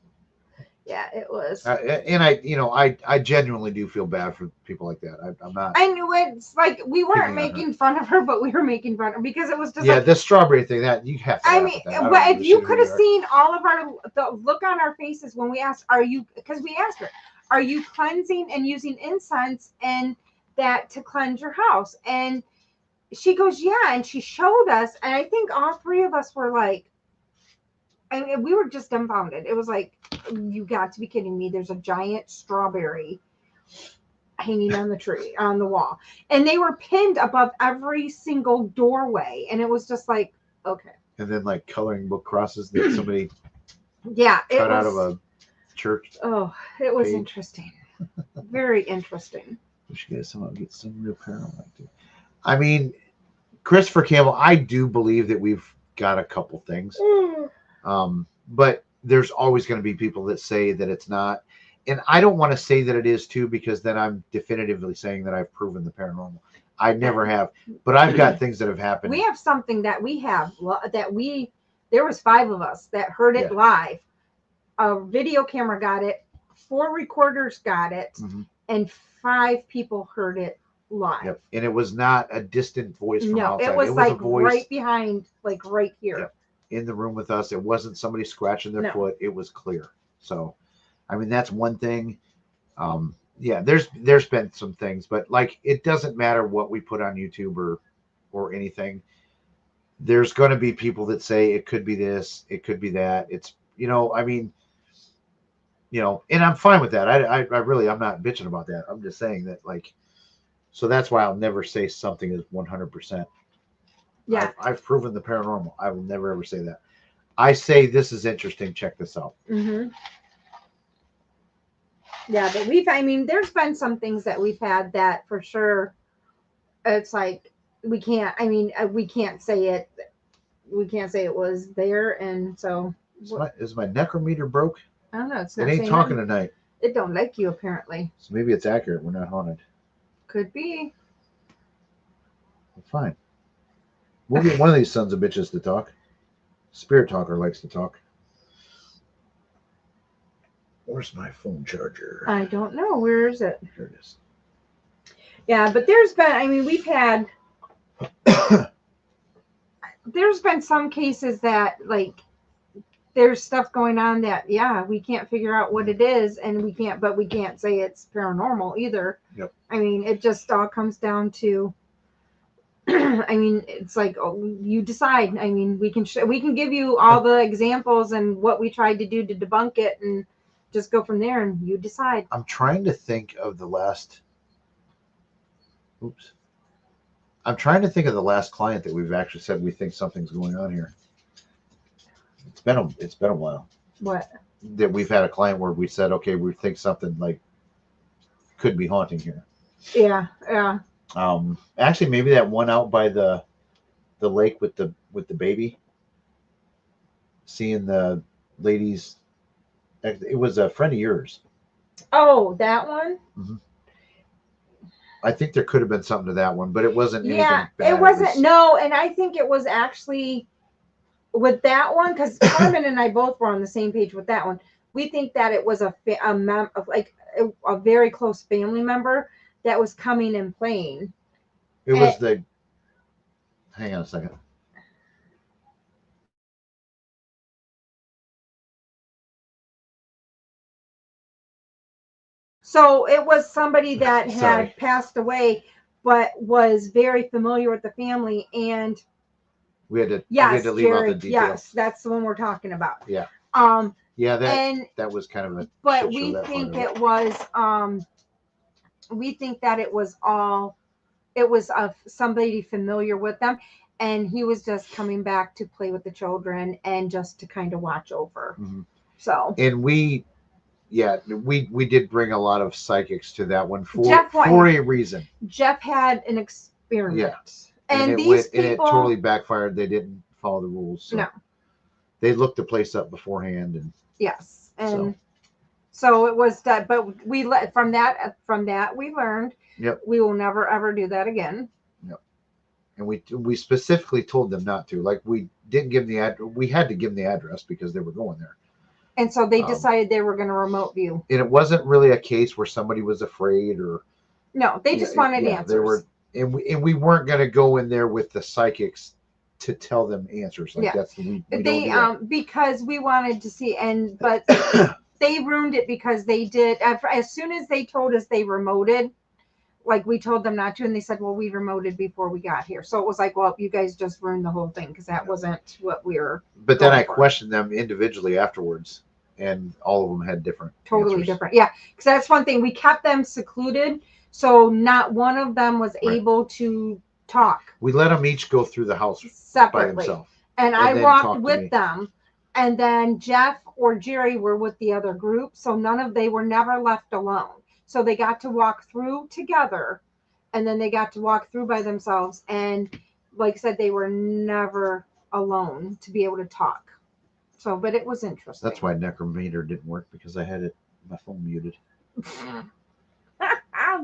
Yeah, it was. And I genuinely do feel bad for people like that. I'm not. I knew it's like we weren't Picking on making fun of her, but we were making fun of her because it was just Yeah, like, the strawberry thing that you have to. I laugh mean, at that. I don't but give if a you shit could who have you are. seen all of the look on our faces when we asked, are you, because we asked her, are you cleansing and using incense and that to cleanse your house? And she goes, yeah. And she showed us. And I think all three of us were like, I mean, we were just dumbfounded. It was like, you got to be kidding me. There's a giant strawberry hanging on the tree, on the wall. And they were pinned above every single doorway. And it was just like, okay. And then like coloring book crosses that somebody Yeah. It cut was, out of a church. oh, it was page. interesting. Very interesting. We should get some real paranormal activity. I mean, Christopher Campbell, I do believe that we've got a couple things. But there's always going to be people that say that it's not. And I don't want to say that it is too, because then I'm definitively saying that I've proven the paranormal. I never have, but I've got things that have happened. We have something that we have there was 5 of us that heard it live. A video camera got it, 4 recorders got it, and 5 people heard it live. Yep. And it was not a distant voice from outside. It was a like voice right behind, like right here. in the room with us. It wasn't somebody scratching their foot. It was clear. So, I mean, that's one thing. Yeah, there's been some things, but like, it doesn't matter what we put on YouTube or anything. There's going to be people that say it could be this, it could be that. It's, I mean, and I'm fine with that. I really, I'm not bitching about that. I'm just saying that, like, so that's why I'll never say something is 100%. Yeah. I've proven the paranormal. I will never ever say that. I say this is interesting. Check this out. Mm-hmm. Yeah, but there's been some things that we've had that for sure, it's like, we can't say it. We can't say it was there. And so. Is my necrometer broke? I don't know. It's It not ain't saying talking tonight. It don't like you, apparently. So maybe it's accurate. We're not haunted. Could be. Well, fine. We'll get one of these sons of bitches to talk. Spirit Talker likes to talk. Where's my phone charger? I don't know. Where is it? Here it is. Yeah, but there's been, we've had, there's been some cases that, like, there's stuff going on that, we can't figure out what it is, and we can't say it's paranormal either. Yep. It just all comes down to, it's like, you decide. We can give you all the examples and what we tried to do to debunk it, and just go from there, and you decide. I'm trying to think of the last. Oops. I'm trying to think of the last client that we've actually said we think something's going on here. It's been a while. What? That we've had a client where we said, okay, we think something like could be haunting here. Yeah. Actually, maybe that one out by the lake with the baby. Seeing the ladies. It was a friend of yours. Oh, that one? Mm-hmm. I think there could have been something to that one, but it wasn't anything bad. It wasn't. No, and I think it was actually with that one, because Carmen and I both were on the same page with that one. We think that it was a very close family member that was coming and playing. It was hang on a second. So it was somebody that Sorry. had passed away, but was very familiar with the family. And we had to yes, leave out the Jared, details. yes, that's the one we're talking about. Yeah. Um, Yeah, and that was kind of a but shit show, we that think part of it was we think that it was somebody familiar with them, and he was just coming back to play with the children and just to kind of watch over. Mm-hmm. So, and we did bring a lot of psychics to that one for a reason. Jeff had an experiment. Yeah. And it these people, and it totally backfired. They didn't follow the rules. So. No. They looked the place up beforehand, and yes, and so it was that. But we let from that we learned. Yep. We will never ever do that again. Yep. And we specifically told them not to. Like, we didn't give them the address. We had to give them the address because they were going there. And so they decided they were going to remote view. And it wasn't really a case where somebody was afraid or. No, they just wanted answers. They were, and we weren't going to go in there with the psychics to tell them answers. Like, that's we don't do that. Because we wanted to see, but they ruined it because they did. As soon as they told us they remoted, like, we told them not to, and they said, well, we remoted before we got here. So it was like, well, you guys just ruined the whole thing because that wasn't what we were. But then I questioned them individually afterwards, and all of them had totally answers. Different. Yeah, because that's one thing. We kept them secluded, so not one of them was able to talk. We let them each go through the house separately by themselves. And I walked with them, and then Jeff or Jerry were with the other group, so they were never left alone. So they got to walk through together, and then they got to walk through by themselves. And like I said, they were never alone to be able to talk. So, but it was interesting. That's why Necrometer didn't work, because I had my phone muted.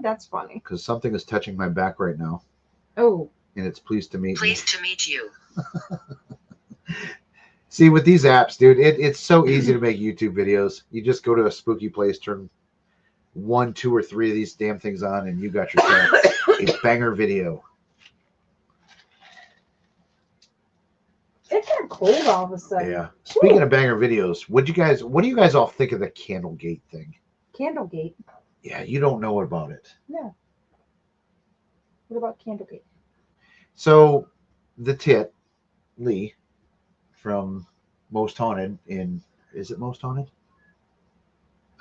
That's funny. Because something is touching my back right now. Oh. And it's pleased to meet you. Pleased to meet you. See, with these apps, dude, it's so easy to make YouTube videos. You just go to a spooky place, turn 1, 2, or 3 of these damn things on, and you got yourself a banger video. It got cold all of a sudden. Yeah. Speaking of banger videos, what do you guys all think of the Candlegate thing? Candlegate? Yeah, you don't know about it. No. What about Candlegate? So, the tit, Lee, from Most Haunted is it Most Haunted?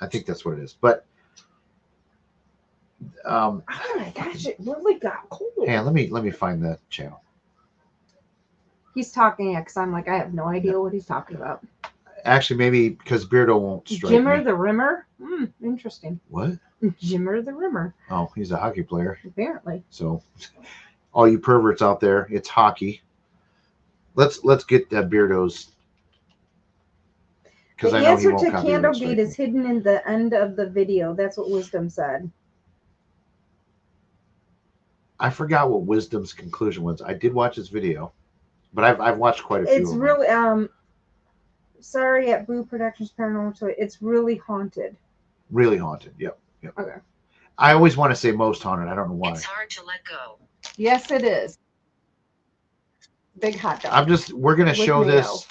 I think that's what it is. But oh my gosh, it really got cold. Yeah, let me find the channel. He's talking because I'm like, I have no idea what he's talking about. Actually, maybe because Beardo won't strike Jimmer me. the Rimmer? Interesting. What? Jimmer the Rimmer. Oh, he's a hockey player. Apparently. So, all you perverts out there, it's hockey. Let's get Beardo's. The answer to Candlegate is hidden in the end of the video. That's what Wisdom said. I forgot what Wisdom's conclusion was. I did watch his video, but I've watched quite a few. It's really sorry at Boo Productions Paranormal Toy. It's really haunted. Really haunted. Yep. Okay. I always want to say Most Haunted. I don't know why. It's hard to let go. Yes, it is. Big hot dog. We're gonna show this.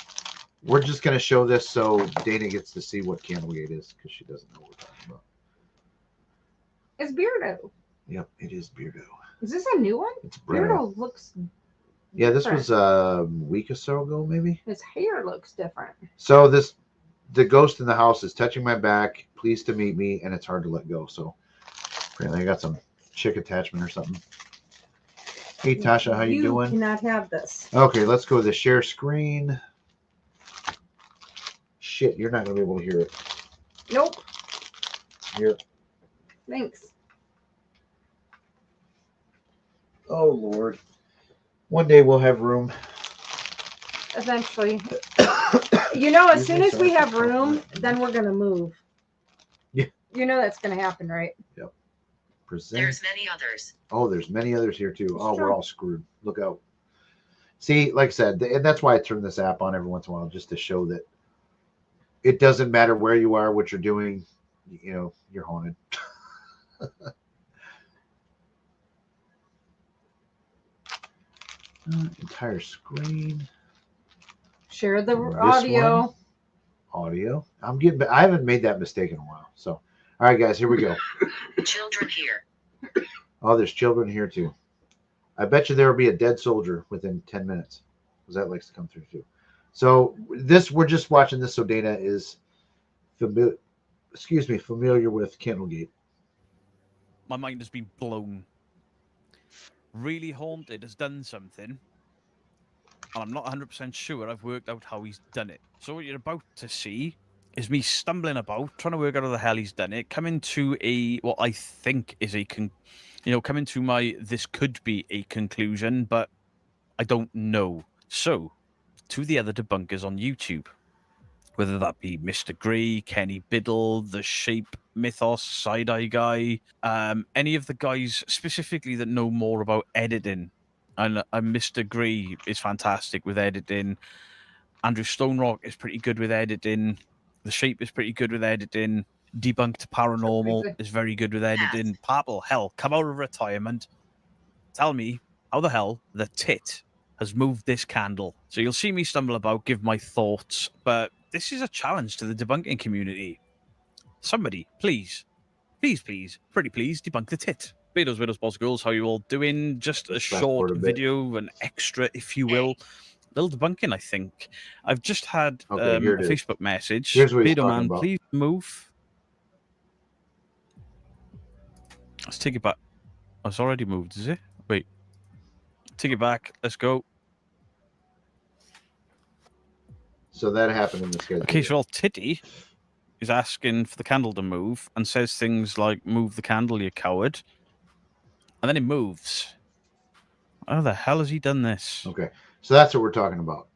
We're just gonna show this so Dana gets to see what Candlegate is, because she doesn't know what we're talking about. It's Beardo. Yep, it is Beardo. Is this a new one? It's Beardo looks. Yeah, this was a week or so ago, maybe. His hair looks different. So the ghost in the house is touching my back, pleased to meet me, and it's hard to let go. So apparently I got some chick attachment or something. Hey Tasha, how you doing? You cannot have this. Okay, let's go to the share screen. Shit, you're not gonna be able to hear it. Nope. Here. Thanks. Oh Lord. One day we'll have room. Eventually. As soon as we have room, then we're gonna move. Yeah. You know that's gonna happen, right? Yep. There's many others. Oh, there's many others here too. It's true. We're all screwed. Look out. See, like I said, and that's why I turn this app on every once in a while, just to show that it doesn't matter where you are, what you're doing, you're haunted. Entire screen. Share the audio. Audio. I haven't made that mistake in a while. So, all All right, guys, here we go. Children here. Oh, there's children here too. I bet you there will be a dead soldier within 10 minutes, because that likes to come through too. So we're just watching this so Dana is familiar with Candlegate. My mind has been blown. Really Haunted has done something, and I'm not 100% sure I've worked out how he's done it. So what you're about to see is me stumbling about, trying to work out how the hell he's done it, coming to what I think is coming to my, this could be a conclusion, but I don't know. So, to the other debunkers on YouTube, whether that be Mr. Grey, Kenny Biddle, The Shape, Mythos, Side-Eye Guy, any of the guys specifically that know more about editing. And Mr. Grey is fantastic with editing. Andrew Stonerock is pretty good with editing. The Shape is pretty good with editing. Debunked Paranormal is very good with editing. Purple, hell, come out of retirement. Tell me how the hell the tit has moved this candle. So you'll see me stumble about, give my thoughts, but this is a challenge to the debunking community. Somebody, please, pretty please, debunk the tit. Beatles, widows, boss, girls, how you all doing? Just a short video, an extra, if you will. Little debunking, I think. I've just had a Facebook message. Here's what he's Beto talking man, about. please move. Let's take it back. Oh, it's already moved, is it? Wait. Take it back. Let's go. So that happened in this guy's Okay, video. so Titty is asking for the candle to move and says things like, move the candle, you coward. And then it moves. How the hell has he done this? Okay, so that's what we're talking about.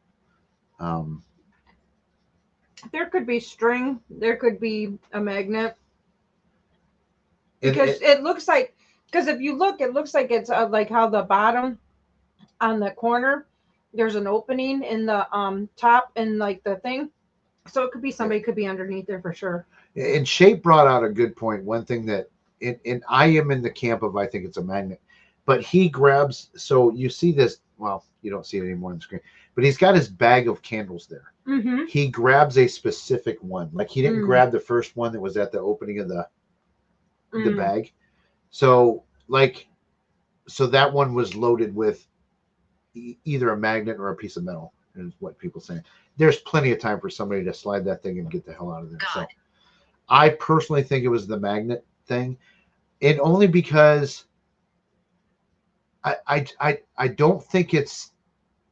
There could be string. There could be a magnet. Because it looks like, because if you look, it looks like it's like how the bottom on the corner, there's an opening in the top and like the thing. So it could be somebody could be underneath there for sure. And Shape brought out a good point. One thing that, and I am in the camp of, I think it's a magnet, but he grabs, so you see this, well, you don't see it anymore on the screen, but he's got his bag of candles there. Mm-hmm. He grabs a specific one. Like he didn't grab the first one that was at the opening of the bag. So that one was loaded with either a magnet or a piece of metal, is what people saying. There's plenty of time for somebody to slide that thing and get the hell out of there. God. So I personally think it was the magnet thing, and only because I don't think it's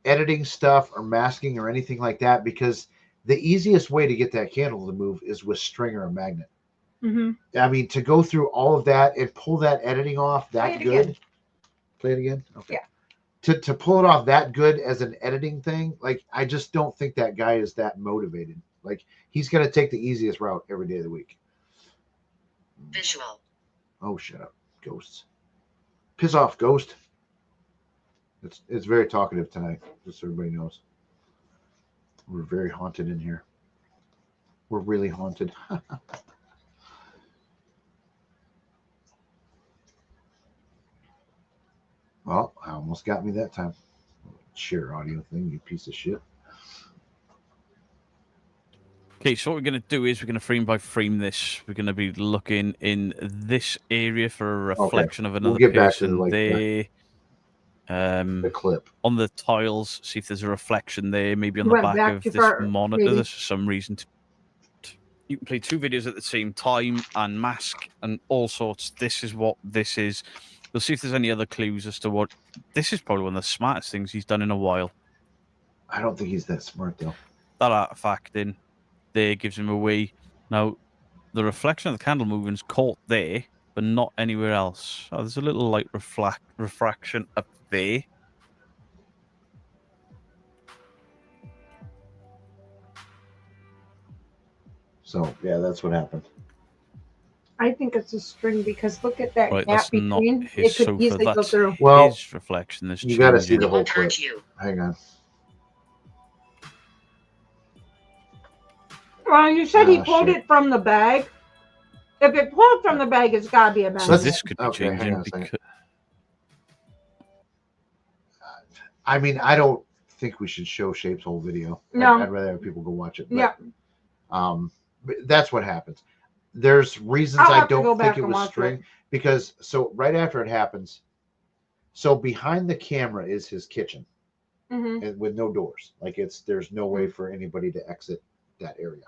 editing stuff or masking or anything like that, because the easiest way to get that candle to move is with string or a magnet. Mm-hmm. I mean, to go through all of that and pull that editing off that good. Again. Play it again? Okay. Yeah. To pull it off that good as an editing thing, like, I just don't think that guy is that motivated. Like, he's going to take the easiest route every day of the week. Visual. Oh, shut up, ghosts. Piss off, ghost. It's very talkative tonight, just so everybody knows. We're very haunted in here. We're really haunted. Well, I almost got me that time. Share audio thing, you piece of shit. Okay, so what we're going to do is we're going to frame by frame this. We're going to be looking in this area for a reflection of another get back person to like there. The clip. On the tiles, see if there's a reflection there, maybe on You the went back back of too this far, monitor. maybe. There's for some reason. You can play two videos at the same time and mask and all sorts. This is what this is. We'll see if there's any other clues as to what... This is probably one of the smartest things he's done in a while. I don't think he's that smart, though. That artifact in there gives him away. Now, the reflection of the candle movement's caught there, but not anywhere else. Oh, there's a little light refraction up there. So, yeah, that's what happened. I think it's a string because look at that Right, gap that's not between. his It could sofa. easily go That's through. Well, his reflection. There's you got to see the changing. whole What clip. hurt you? Hang on. Well, you said he Oh, pulled shit. it from the bag. If it pulled from the bag, it's got to be a So magnet. this could be Okay, hang on changing a second. because... I mean, I don't think we should show Shape's whole video. No. I'd rather have people go watch it. But, Yeah. but that's what happens. There's reasons I'll I have to go don't back think it and was watch string it. because so right after it happens, so behind the camera is his kitchen Mm-hmm. and with no doors. Like there's no way for anybody to exit that area.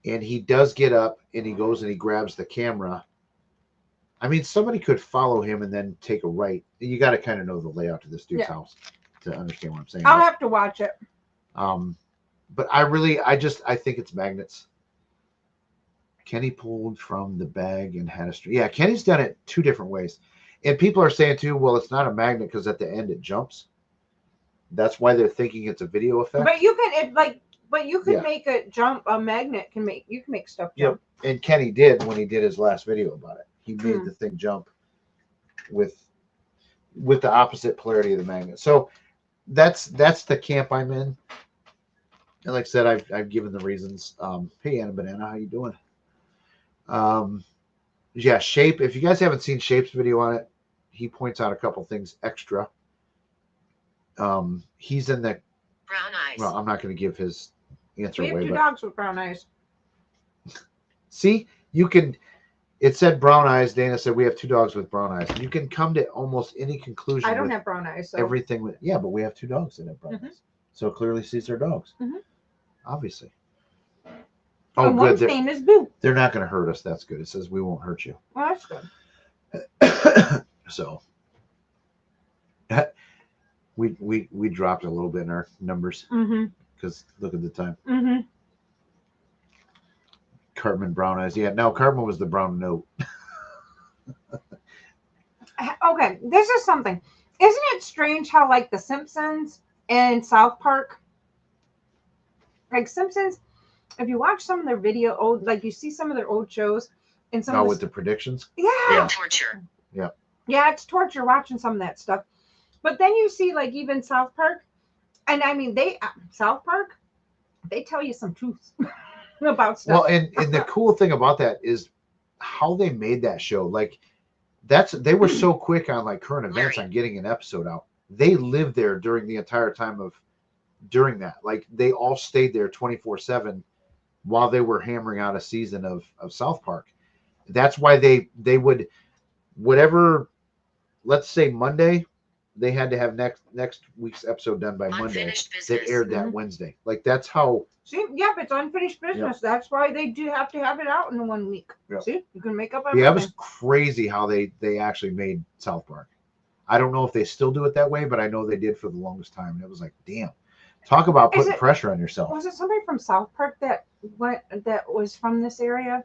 And he does get up and he goes and he grabs the camera. I mean, somebody could follow him and then take a right. You got to kind of know the layout of this dude's house to understand what I'm saying. I'll have to watch it. But I think it's magnets. Kenny pulled from the bag and had a string. Yeah, Kenny's done it 2 different ways. And people are saying too, well, it's not a magnet because at the end it jumps. That's why they're thinking it's a video effect. But you can make it jump. A magnet can make stuff jump. Yep. And Kenny did when he did his last video about it. He made the thing jump with the opposite polarity of the magnet. So that's the camp I'm in. And like I said, I've given the reasons. Hey, Anna Banana, how you doing? Yeah, Shape. If you guys haven't seen Shape's video on it, he points out a couple things extra. He's in the Brown eyes. well, I'm not going to give his answer We have away, 2 but dogs with brown eyes. see, you can. It said brown eyes. Dana said we have 2 dogs with brown eyes. You can come to almost any conclusion. I don't with have brown eyes, so everything. But we have 2 dogs that have brown eyes. So it clearly sees their dogs. Obviously. Oh, and good. one's name is Boo. They're not going to hurt us. That's good. It says we won't hurt you. Well, that's good. So we dropped a little bit in our numbers because look at the time. Cartman brown eyes. Yeah, no, Cartman was the brown note. Okay, this is something. Isn't it strange how like the Simpsons and South Park, like Simpsons, if you watch some of their like you see some of their old shows and some with the predictions. yeah, Torture. yeah, it's torture watching some of that stuff. But then you see like even South Park, and I mean South Park, they tell you some truth about stuff. Well, and the cool thing about that is how they made that show. Like they were so quick on like current events on getting an episode out. They lived there during the entire time during that. Like they all stayed there 24/7 while they were hammering out a season of South Park. That's why they would whatever. Let's say Monday, they had to have next week's episode done by Monday. They aired that Wednesday. Like that's how. See, yep, it's unfinished business. Yep. That's why they do have to have it out in 1 week. Yep. See, you can make up everything. Yeah, it was crazy how they actually made South Park. I don't know if they still do it that way, but I know they did for the longest time. And it was like, damn, talk about putting pressure on yourself. Was it somebody from South Park that was from this area?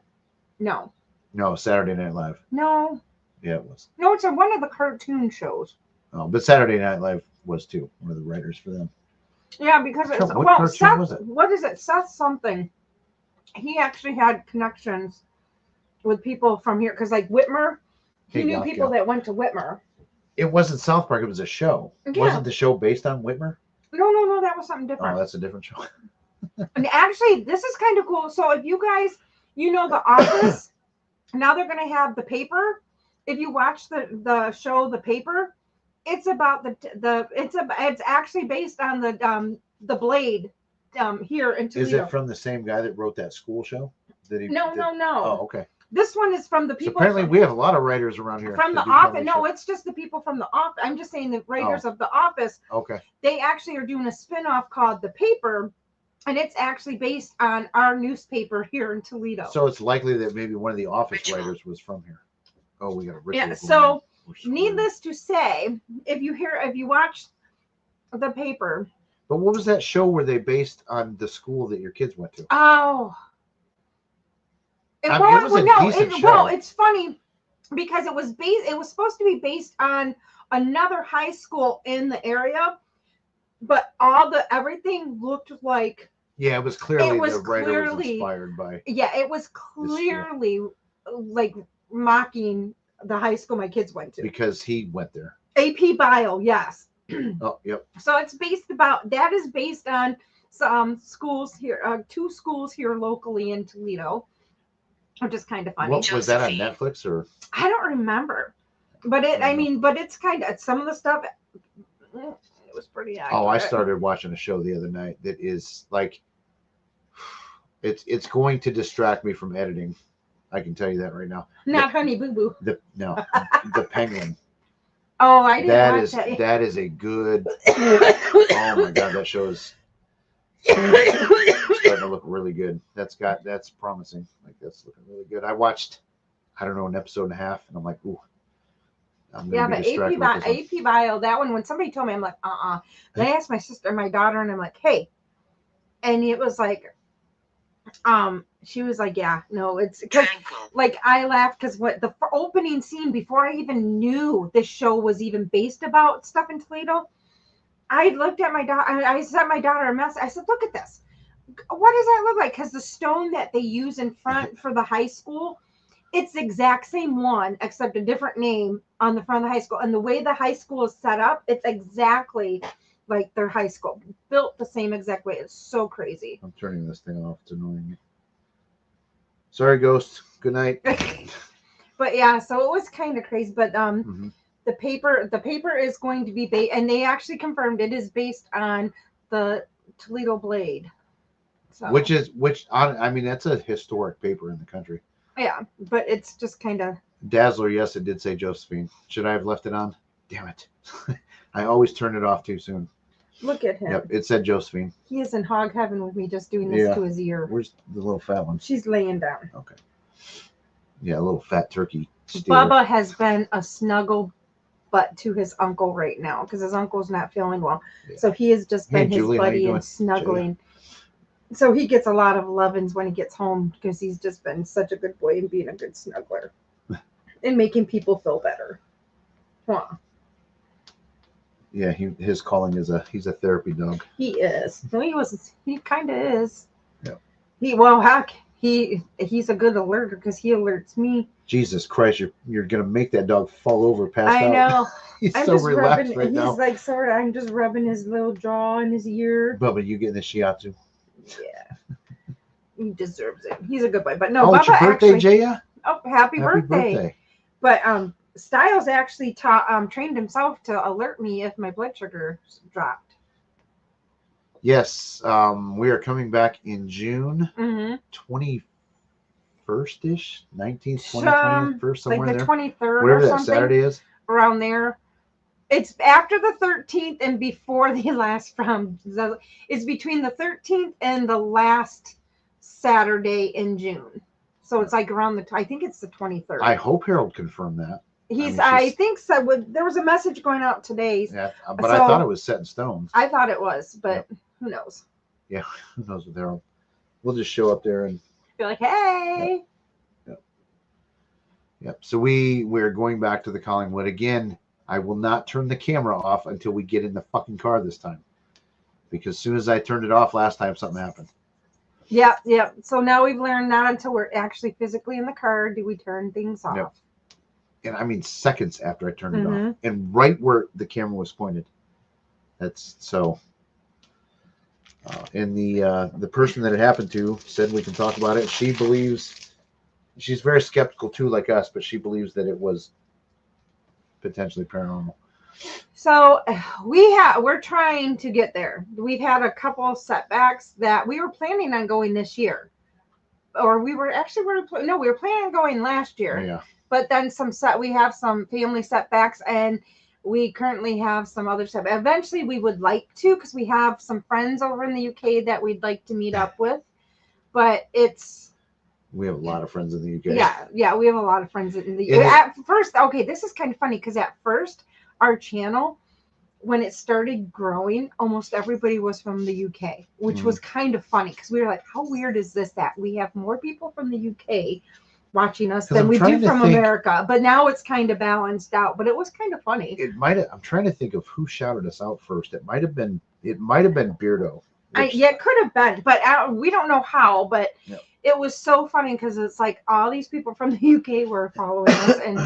No. No, Saturday Night Live. No. Yeah, it was. No, it's one of the cartoon shows. Oh, but Saturday Night Live was too. One of the writers for them. Yeah, because it's cartoon was it? What is it? Seth something. He actually had connections with people from here because, like Whitmer, he knew people that went to Whitmer. It wasn't South Park. It was a show. Yeah. Wasn't the show based on Whitmer? No, that was something different. Oh, that's a different show. And actually, this is kind of cool. So if you guys, The Office, now they're going to have The Paper. If you watch the show The Paper, it's about it's actually based on the Blade here in Toledo. Is it from the same guy that wrote that school show? No. Oh, okay. This one is from the people. So apparently, we have a lot of writers around here. From The Office. No, it's just the people from The Office. I'm just saying the writers of The Office. Okay. They actually are doing a spinoff called The Paper, and it's actually based on our newspaper here in Toledo. So it's likely that maybe one of the Office writers was from here. Oh, we got a ritual. Yeah. So, needless to say, if you watch The Paper. But what was that show where they based on the school that your kids went to? Oh. It's funny because it was supposed to be based on another high school in the area, but everything looked like. Yeah, it was clearly the writer was inspired by. Yeah, it was clearly like mocking the high school my kids went to. Because he went there. AP Bio, yes. Oh, yep. So it's based on some schools here, 2 schools here locally in Toledo, which is kind of funny. What was that on Netflix or? I don't remember, but it's kind of some of the stuff. It was pretty accurate. Oh, I started watching a show the other night that is like, it's going to distract me from editing. I can tell you that right now. Not Honey Boo Boo. The Penguin. Oh, I didn't That watch is that. that is a good. Oh my god, that show is starting to look really good. That's promising. Like that's looking really good. I watched, I don't know, an episode and a half, and I'm like, ooh, I'm Yeah, gonna be but distracted with this one. AP Bio, that one, when somebody told me, I'm like, Then I asked my sister and my daughter, and I'm like, hey. And it was like, she was like, yeah, no, it's because Tranquil. like I laughed because what the opening scene, before I even knew this show was even based about stuff in Toledo, I looked at my daughter. I sent my daughter a message. I said, look at this. What does that look like? Because the stone that they use in front for the high school, it's the exact same one, except a different name on the front of the high school. And the way the high school is set up, it's exactly like their high school, built the same exact way. It's so crazy. I'm turning this thing off. It's annoying me. Sorry, Ghost. Good night. But yeah, so it was kind of crazy. But Mhm. the paper is going to be based, and they actually confirmed it is based on the Toledo Blade. So, I mean, that's a historic paper in the country. yeah, but it's just kind of Dazzler, yes, it did say Josephine. Should I have left it on? Damn it. I always turn it off too soon. look at him. Yep, it said Josephine. He is in hog heaven with me, just doing this Yeah. to his ear. Where's the little fat one? She's laying down. Okay. Yeah, a little fat turkey. Steer. Bubba has been a snuggle butt to his uncle right now because his uncle's not feeling well. Yeah. So he has just been Hey, his Julie, how you buddy doing? and snuggling. So he gets a lot of lovin's when he gets home because he's just been such a good boy and being a good snuggler and making people feel better. Huh. Yeah, his calling is he's a therapy dog. He is. No, he kind of is. Yep. He's a good alerter because he alerts me. Jesus Christ, you're gonna make that dog fall over passed I out. know. He's I'm so just relaxed rubbing. right He's now. like sort of. I'm just rubbing his little jaw and his ear. Bubba, you getting the shiatsu? Yeah, he deserves it. He's a good boy. But no, Oh, Bubba it's your birthday, actually. Jaya? Oh, happy birthday! But Styles actually trained himself to alert me if my blood sugar dropped. Yes, we are coming back in June Mm-hmm. 21st-ish, 19th, 20th, 21st, somewhere like the there. 23rd Whatever or that something. Saturday is. Around there. It's after the 13th and before the last it's between the 13th and the last Saturday in June. So it's like around I think it's the 23rd. I hope Harold confirmed that. I think so. There was a message going out today. Yeah, but I thought it was set in stone. I thought it was, but who knows? Yeah, who knows with Harold? We'll just show up there and Be like, hey. Yep. So we're going back to the Collingwood again. I will not turn the camera off until we get in the fucking car this time. Because as soon as I turned it off last time, something happened. Yeah. So now we've learned not until we're actually physically in the car do we turn things off. Yep. And I mean seconds after I turned it Mhm. off. And right where the camera was pointed. That's so. And the person that it happened to said we can talk about it. She believes, she's very skeptical too, like us, but she believes that it was potentially paranormal. So we're trying to get there. We've had a couple of setbacks that we were planning on going this year, or we were planning on going last year. Yeah. But then we have some family setbacks, and we currently have some other setbacks. Eventually, we would like to, because we have some friends over in the UK that we'd like to meet up with. But we have a lot of friends in the UK. Yeah, we have a lot of friends in the UK. At first, okay, this is kind of funny because at first, our channel, when it started growing, almost everybody was from the UK, which was kind of funny because we were like, how weird is this that we have more people from the UK watching us than we do from America? But now it's kind of balanced out, but it was kind of funny. I'm trying to think of who shouted us out first. It might have been Beardo. It could have been, but we don't know how, but it was so funny because it's like all these people from the UK were following us, and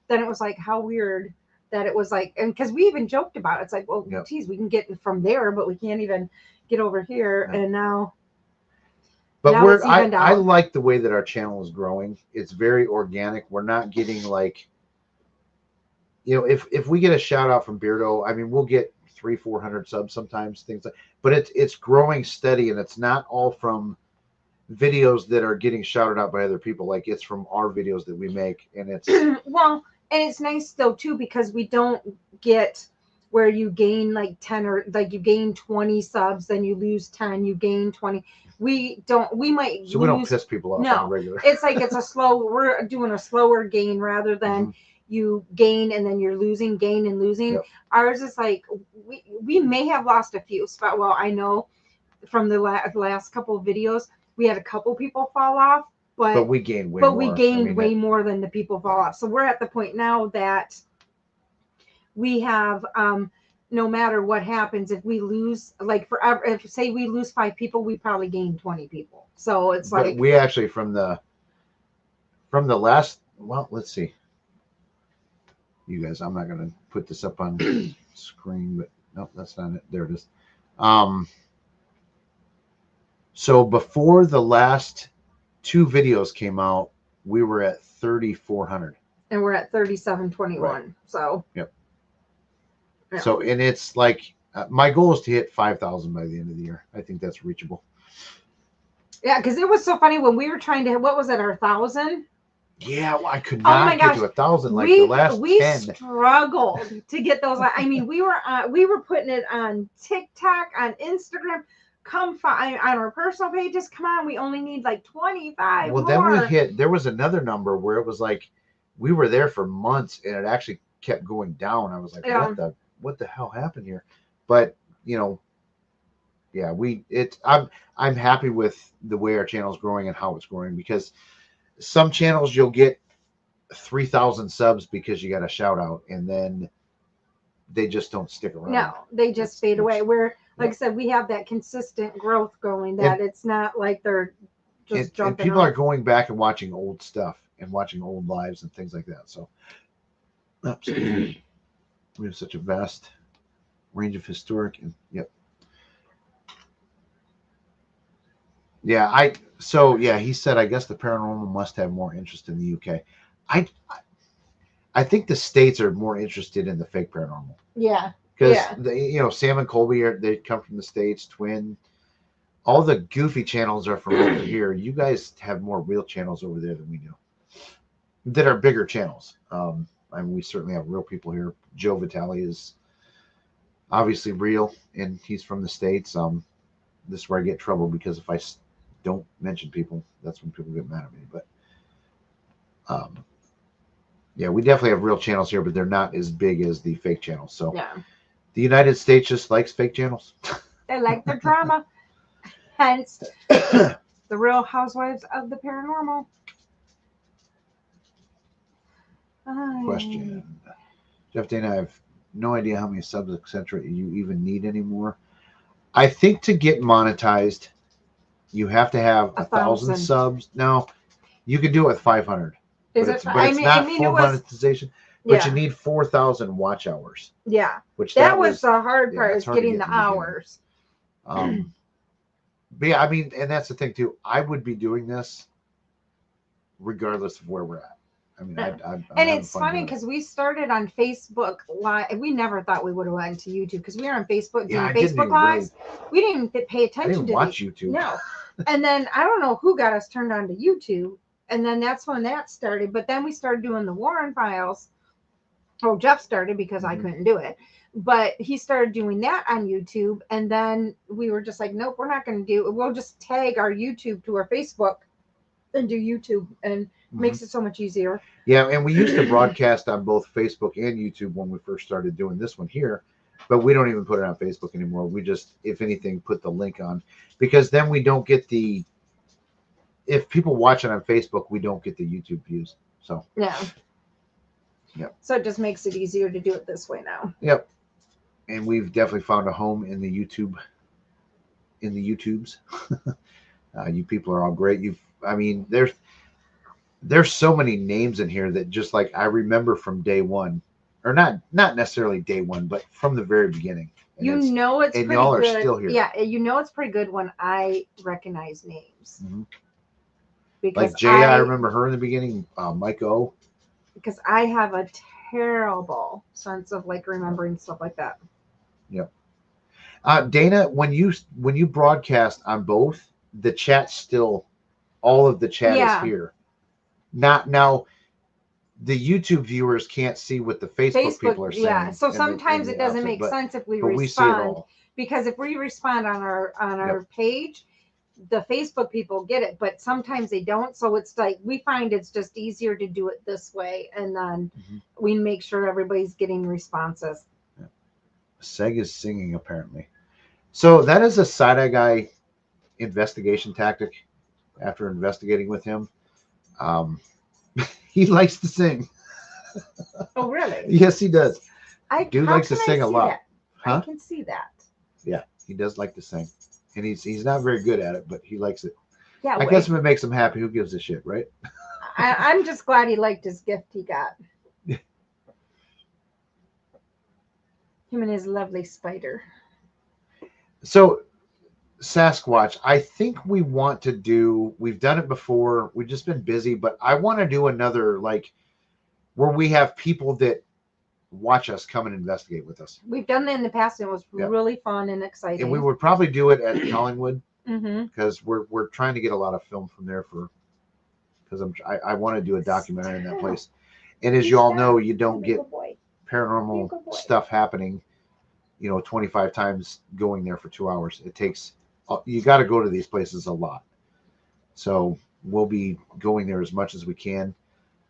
then it was like, how weird that it was like, and because we even joked about it. It's like, well, geez, we can get from there, but we can't even get over here. And now, but I like the way that our channel is growing. It's very organic. We're not getting like, if we get a shout out from Beardo, I mean, we'll get 300-400 subs sometimes, things like, but it's growing steady, and it's not all from videos that are getting shouted out by other people. Like it's from our videos that we make, and it's Well, and it's nice though too because we don't get where you gain like 10 or like you gain 20 subs, then you lose 10, you gain 20. We might so we don't lose. piss people off No, on the regular. it's like it's a slow. We're doing a slower gain rather than Mhm. you gain and then you're losing, gain and losing. Yep. Ours is like we may have lost a few spots. Well, I know from the last couple of videos we had a couple people fall off, But we gained way but more. we gained way more than the people fall off. So we're at the point now that we have no matter what happens, if we lose like forever, if say we lose 5 people, we probably gain 20 people. So it's But like we actually from the last, well, let's see. You guys, I'm not gonna put this up on screen, but nope, that's not it. There it is. So before the last 2 videos came out, we were at 3,400. and we're at 3721. Right. So Yep. Yeah. So, and it's like my goal is to hit 5,000 by the end of the year. I think that's reachable. yeah, because it was so funny when we were trying to, what was it, our 1,000? Yeah, well, I could Oh my not get gosh. to 1,000 like the last we 10. struggled to get those. I mean, we were putting it on TikTok, on Instagram. Come find on our personal pages. Come on, we only need like 25 Well, more. then we hit, there was another number where it was like, we were there for months and it actually kept going down. I was like, Yeah. what the hell happened here? But, you know, yeah, I'm happy with the way our channel is growing and how it's growing, because some channels you'll get 3,000 subs because you got a shout out and then they just don't stick around. No, they just fade away. Which- We're like yeah. I said, we have that consistent growth going. That it's not like they're just And jumping. people are off. going back and watching old stuff and watching old lives and things like that. So we have such a vast range of historic and yep. Yeah, he said I guess the paranormal must have more interest in the UK. I think the States are more interested in the fake paranormal. Yeah. Because Yeah. Sam and Colby they come from the States, Twin. All the goofy channels are from over here. You guys have more real channels over there than we do. That are bigger channels. I mean, we certainly have real people here. Joe Vitale is obviously real, and he's from the States. This is where I get in trouble because if I don't mention people, that's when people get mad at me. But yeah, we definitely have real channels here, but they're not as big as the fake channels. So Yeah. the United States just likes fake channels. They like the drama. Hence the Real Housewives of the Paranormal. Question. Jeff Dana, I have no idea how many subs, etc. you even need anymore. I think to get monetized, you have to have 1,000 subs. No, you can do it with 500. Is but it? it's not full monetization. But Yeah. you need 4,000 watch hours. Yeah. Which That was the hard part, it's is hard to getting get the in the beginning. hours. But yeah, I mean, and that's the thing too. I would be doing this regardless of where we're at. I mean, I'm And having it's fun funny doing it. because we started on Facebook Live. We never thought we would have went to YouTube because we were on Facebook doing Yeah, I didn't Facebook even Lives. We didn't pay I attention didn't to watch these. YouTube. No. And then I don't know who got us turned on to YouTube. And then that's when that started. But then we started doing the Warren Files. Oh, Jeff started because I Mhm. couldn't do it. But he started doing that on YouTube. And then we were just like, nope, we're not going to do it. We'll just tag our YouTube to our Facebook and do YouTube. And makes it so much easier. Yeah, and we used to broadcast on both Facebook and YouTube when we first started doing this one here, but we don't even put it on Facebook anymore. We just, if anything, put the link on, because then we don't get the, if people watch it on Facebook, we don't get the YouTube views. So Yeah. Yep. So it just makes it easier to do it this way now. Yep. And we've definitely found a home in the YouTubes. You people are all great. I mean, there's so many names in here that just like I remember from day one, or not necessarily day one, but from the very beginning. And It's and pretty y'all are good. still here. Yeah, it's pretty good when I recognize names. Mhm. Because Like Jay, I remember her in the beginning. Mike O. Because I have a terrible sense of like remembering stuff like that. Yep. Dana, when you broadcast on both, the chat still all of the chat Yeah. is here. Not now. The YouTube viewers can't see what the Facebook people are saying. Yeah. So and sometimes and it the doesn't outfit, make sense if we but we see it respond, all. because if we respond on our page, the Facebook people get it, but sometimes they don't. So it's like we find it's just easier to do it this way, and then we make sure everybody's getting responses. Yeah. Seg is singing apparently. So that is a side-eye guy investigation tactic. After investigating with him, he likes to sing. Oh, really? Yes, he does. Dude how likes to can I sing a see lot. that? Huh? I can see that. Yeah, he does like to sing, and he's not very good at it, but he likes it. Yeah. I guess if it makes him happy, who gives a shit, right? I'm just glad he liked his gift he got. Him and his lovely spider. So, Sasquatch, I think we want to do. We've done it before. We've just been busy, but I want to do another, like, where we have people that watch us come and investigate with us. We've done that in the past, and it was really fun and exciting. And we would probably do it at Collingwood Mm-hmm. because we're trying to get a lot of film from there because I want to do a documentary in that place. And as you all know, you don't get paranormal stuff happening, 25 times going there for 2 hours. It takes, you got to go to these places a lot. So we'll be going there as much as we can.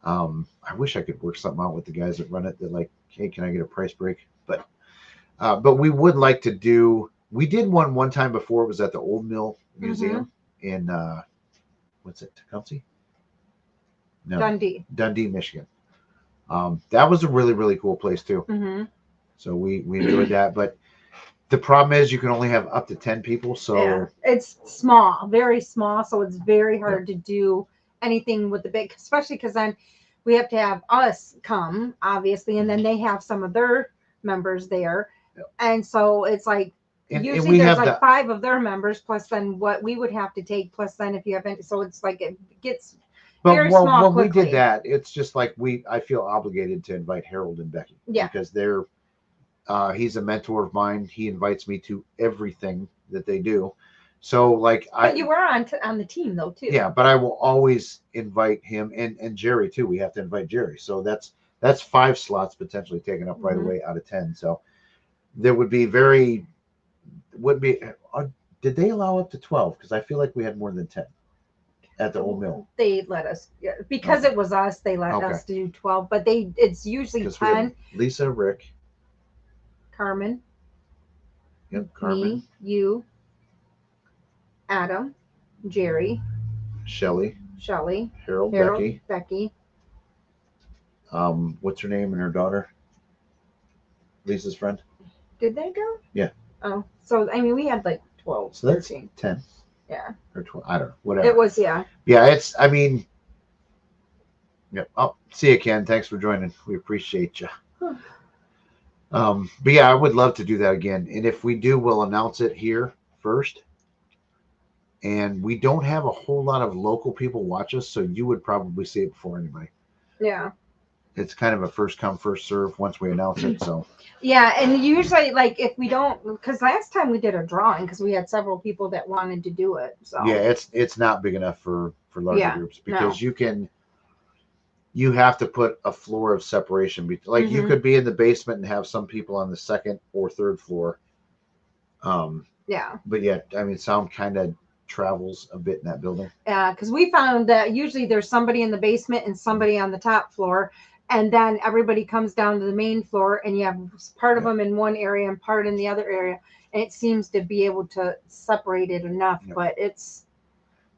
I wish I could work something out with the guys that run it. They're like, hey, can I get a price break? But we would like to do, we did one time before. It was at the Old Mill Museum in, what's it, Tecumseh? No, Dundee, Michigan. That was a really, really cool place too. Mm-hmm. So we enjoyed that. But the problem is you can only have up to 10 people. So it's small, very small. So it's very hard to do anything with the big, especially because then we have to have us come, obviously, and then they have some of their members there. And so it's like, usually there's like 5 of their members plus then what we would have to take plus then if you have any, so it's like it gets very small when we did that, it's just like I feel obligated to invite Harold and Becky because they're he's a mentor of mine. He invites me to everything that they do. So like but you were on the team though too. Yeah, but I will always invite him and Jerry too. We have to invite Jerry. So that's 5 slots potentially taken up right away out of 10. So there would be did they allow up to 12? Because I feel like we had more than 10 at the Old Mill. They let us, because it was us, they let us do 12, but it's usually 10. Lisa, Rick, Carmen. Yep, Carmen. Me, you, Adam, Jerry, Shelly, Harold, Becky. What's her name and her daughter? Lisa's friend. Did they go? Yeah. Oh, so I mean, we had like 12, so that's 13. 10. Yeah. Or 12. I don't know. Whatever. It was, yeah. Yeah, it's. I mean. Yep. Oh, see you, Ken. Thanks for joining. We appreciate you. But yeah, I would love to do that again. And if we do, we'll announce it here first. And we don't have a whole lot of local people watch us, so you would probably see it before anybody. Yeah. It's kind of a first come, first serve once we announce it. So. Yeah, and usually, like, if we don't, because last time we did a drawing, because we had several people that wanted to do it. So. Yeah, it's not big enough for larger groups because you have to put a floor of separation. Like you could be in the basement and have some people on the 2nd or 3rd floor. Yeah. But yeah, I mean, sound kind of travels a bit in that building. Yeah, because we found that usually there's somebody in the basement and somebody on the top floor, and then everybody comes down to the main floor, and you have part of them in one area and part in the other area, and it seems to be able to separate it enough. But it's.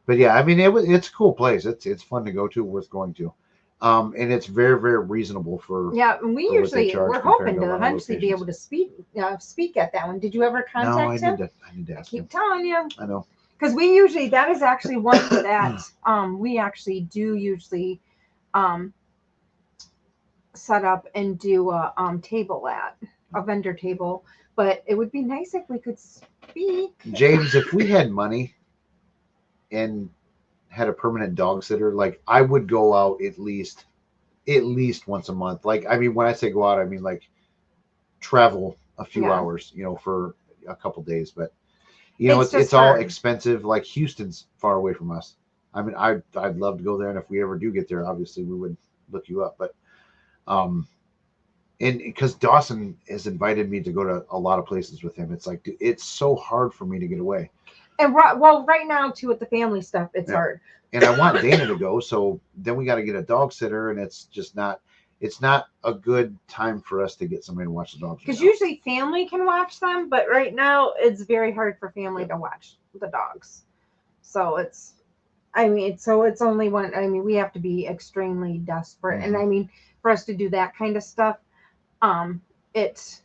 But yeah, I mean, it's a cool place. It's fun to go to, worth going to. And it's very, very reasonable for. Yeah, and we're hoping to eventually be able to speak at that one. Did you ever contact him? I need to ask him. Keep telling you. I know. Because we usually, that is actually one for that. We actually do usually set up and do a table at a vendor table. But it would be nice if we could speak. James, if we had money and had a permanent dog sitter, like I would go out at least once a month. Like, I mean, when I say go out, I mean like travel a few hours, for a couple days. But it's all expensive. Like Houston's far away from us. I mean, I'd love to go there, and if we ever do get there, obviously we would look you up. But and because Dawson has invited me to go to a lot of places with him, it's like it's so hard for me to get away. And right now too with the family stuff, it's hard. And I want Dana to go, so then we got to get a dog sitter, and it's just not. It's not a good time for us to get somebody to watch the dogs. Because usually family can watch them, but right now it's very hard for family to watch the dogs. So it's only one. I mean, we have to be extremely desperate, Mm-hmm. and I mean, for us to do that kind of stuff, it's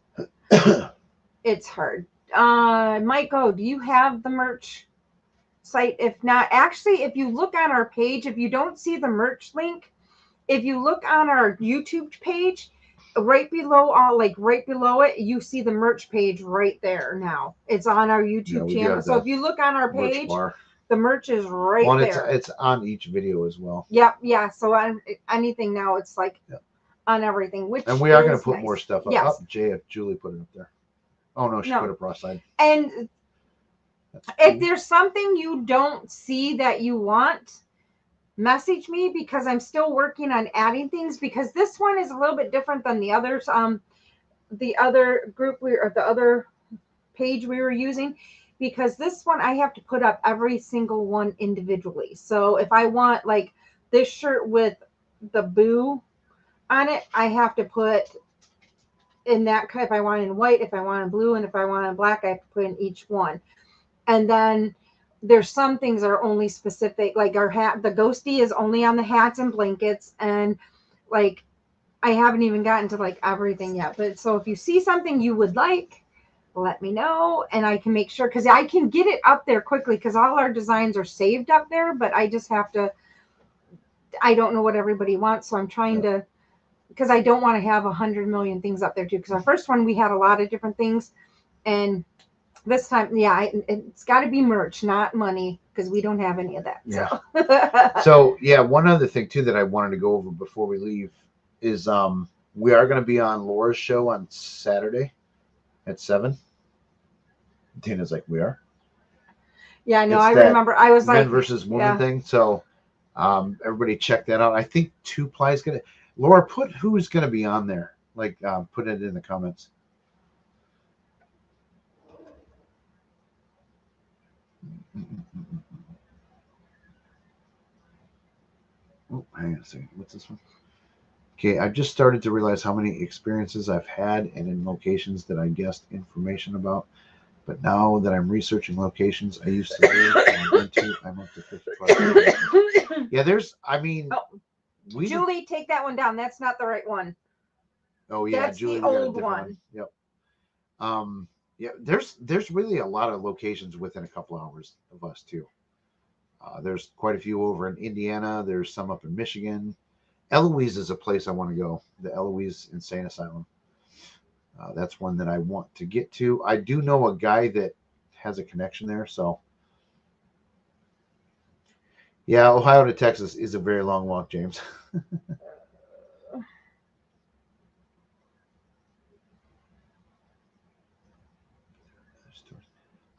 it's hard. Mike, do you have the merch site? If not, actually, if you look on our page, if you don't see the merch link, if you look on our YouTube page, right below it, you see the merch page right there. Now it's on our YouTube channel. So if you look on our page, the merch is right there. It's on each video as well. Yep, yeah. So on anything now, it's like on everything. And we are going to put more stuff up. Yes. Julie put it up there. Oh no, she put it up cross side. And if there's something you don't see that you want, message me, because I'm still working on adding things, because this one is a little bit different than the others. The other group the other page we were using, because this one I have to put up every single one individually. So if I want like this shirt with the boo on it, I have to put in that, if I want in white, if I want in blue, and if I want in black, I have to put in each one. And then there's some things that are only specific, like our hat, the ghosty is only on the hats and blankets, and like I haven't even gotten to like everything yet. But so if you see something you would like, let me know, and I can make sure, because I can get it up there quickly, because all our designs are saved up there, but I just have to, I don't know what everybody wants, so I'm trying to, because I don't want to have 100 million things up there too, because our first one we had a lot of different things, and this time, it's got to be merch, not money, because we don't have any of that. Yeah. So yeah, one other thing too that I wanted to go over before we leave is we are going to be on Laura's show on Saturday at 7. Dana's like, we are. Yeah, no, I remember. I was like, men versus woman thing. So everybody check that out. I think 2ply is gonna. Laura, put who's gonna be on there. Like, put it in the comments. Oh, hang on a second. What's this one? Okay, I've just started to realize how many experiences I've had and in locations that I guessed information about. But now that I'm researching locations I used to live into, I'm up to 55. Yeah, Julie, take that one down. That's not the right one. Oh yeah, that's Julie, the old one. Yep. Yeah, there's really a lot of locations within a couple hours of us too. There's quite a few over in Indiana. There's some up in Michigan. Eloise is a place I want to go. The Eloise Insane Asylum. That's one that I want to get to. I do know a guy that has a connection there. So, yeah, Ohio to Texas is a very long walk, James.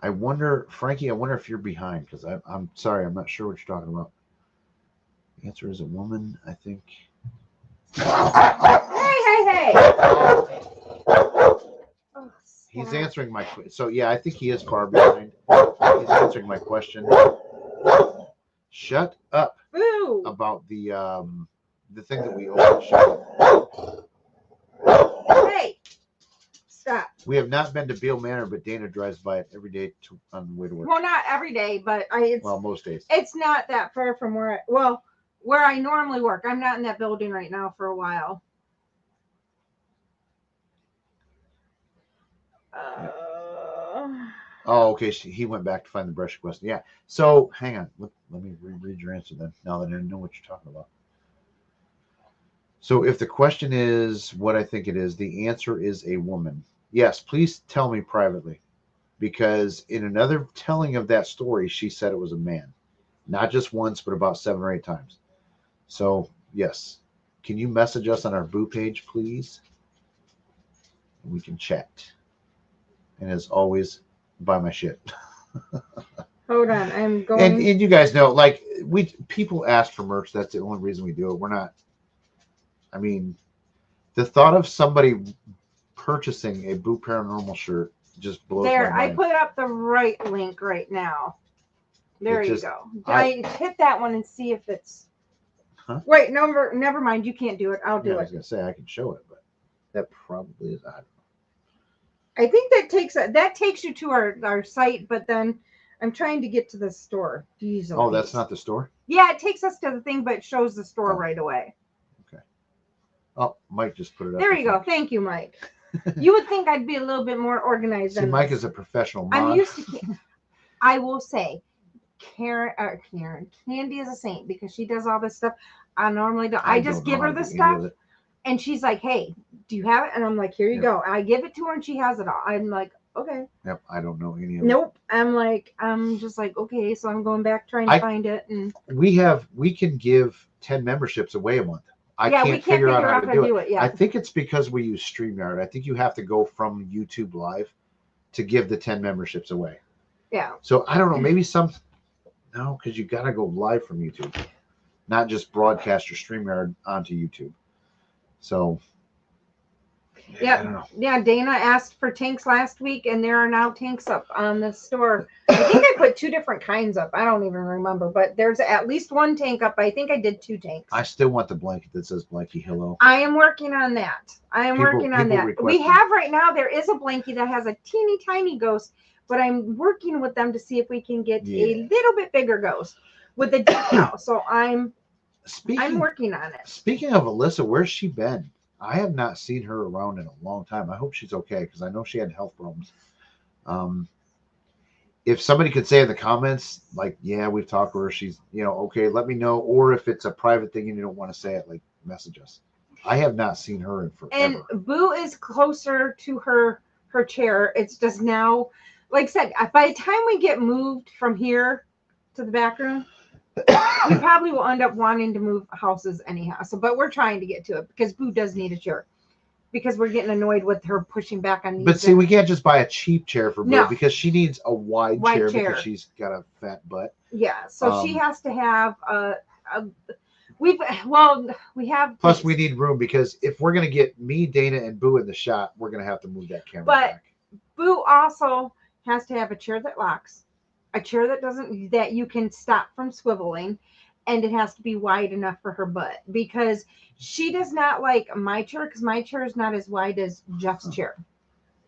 I wonder, Frankie, if you're behind, because I'm sorry, I'm not sure what you're talking about. The answer is a woman, I think. Hey. He's answering my question. So, yeah, I think he is far behind. He's answering my question. Shut up. Boo. About the thing that we opened. Shut up. Hey. Stop. We have not been to Beale Manor, but Dana drives by it every day on the way to work. Well, not every day, but most days. It's not that far from where I normally work. I'm not in that building right now for a while. Oh, okay. He went back to find the brush question. Yeah. So hang on. Let me read your answer then. Now that I know what you're talking about. So if the question is what I think it is, the answer is a woman. Yes. Please tell me privately, because in another telling of that story, she said it was a man, not just once, but about 7 or 8 times. So yes. Can you message us on our Boo page, please? We can chat. And as always, buy my shit. Hold on, I'm And going. you guys know, like people ask for merch. That's the only reason we do it. We're not. I mean, the thought of somebody purchasing a Boo Paranormal shirt just blows There, my I mind. put up the right link right now. There It you just- go. I- I hit that one and see if it's. Huh? Wait, never mind. You can't do it. I'll Yeah, do I was it. gonna say I can show it, but that probably is. I don't know. I think that takes you to our site, but then I'm trying to get to the store. Jeez, Oh, that's Louise. not the store. Yeah, it takes us to the thing, but it shows the store Oh. right away. Oh, Mike just put it up. There I you go. think. Thank you, Mike. You would think I'd be a little bit more organized See, than Mike this. is a professional mod. I'm used to. I will say, Karen, Candy is a saint because she does all this stuff. I normally don't. I just don't know give how her to the do any of stuff, it. and she's like, "Hey, do you have it?" And I'm like, "Here you Yep. go." I give it to her, and she has it all. I'm like, "Okay." Yep, I don't know any of it. Nope. I'm just like, okay. So I'm going back trying to find it, and We can give 10 memberships away a month. I yeah, can't we can't figure out how to do it. Yeah. I think it's because we use StreamYard. I think you have to go from YouTube Live to give the 10 memberships away. Yeah. So I don't know. Maybe no, because you got to go live from YouTube, not just broadcast your StreamYard onto YouTube. So I don't Yeah. know. Yeah. Dana asked for tanks last week, and there are now tanks up on the store. I think I put 2 different kinds up. I don't even remember, but there's at least 1 tank up. I think I did 2 tanks. I still want the blanket that says Blanky Hello. I am working on that. People We requested. have right now, there is a blankie that has a teeny tiny ghost, but I'm working with them to see if we can get a little bit bigger ghost with the decal. So I'm working on it. Speaking of Alyssa, where's she been? I have not seen her around in a long time. I hope she's okay because I know she had health problems. If somebody could say in the comments, like, yeah, we've talked to her, she's, okay, let me know. Or if it's a private thing and you don't want to say it, like, message us. I have not seen her in forever. And Boo is closer to her chair. It's just now, like I said, by the time we get moved from here to the back room, we probably will end up wanting to move houses anyhow. So, but we're trying to get to it because Boo does need a chair because we're getting annoyed with her pushing back on these. But see, we can't just buy a cheap chair for Boo No. because she needs a wide chair chair. because she's got a fat butt. Yeah, so she has to have we have. Plus, we need room because if we're gonna get me, Dana, and Boo in the shot, we're gonna have to move that camera back. Boo also has to have a chair that locks, a chair that you can stop from swiveling, and it has to be wide enough for her butt because she does not like my chair because my chair is not as wide as Jeff's chair.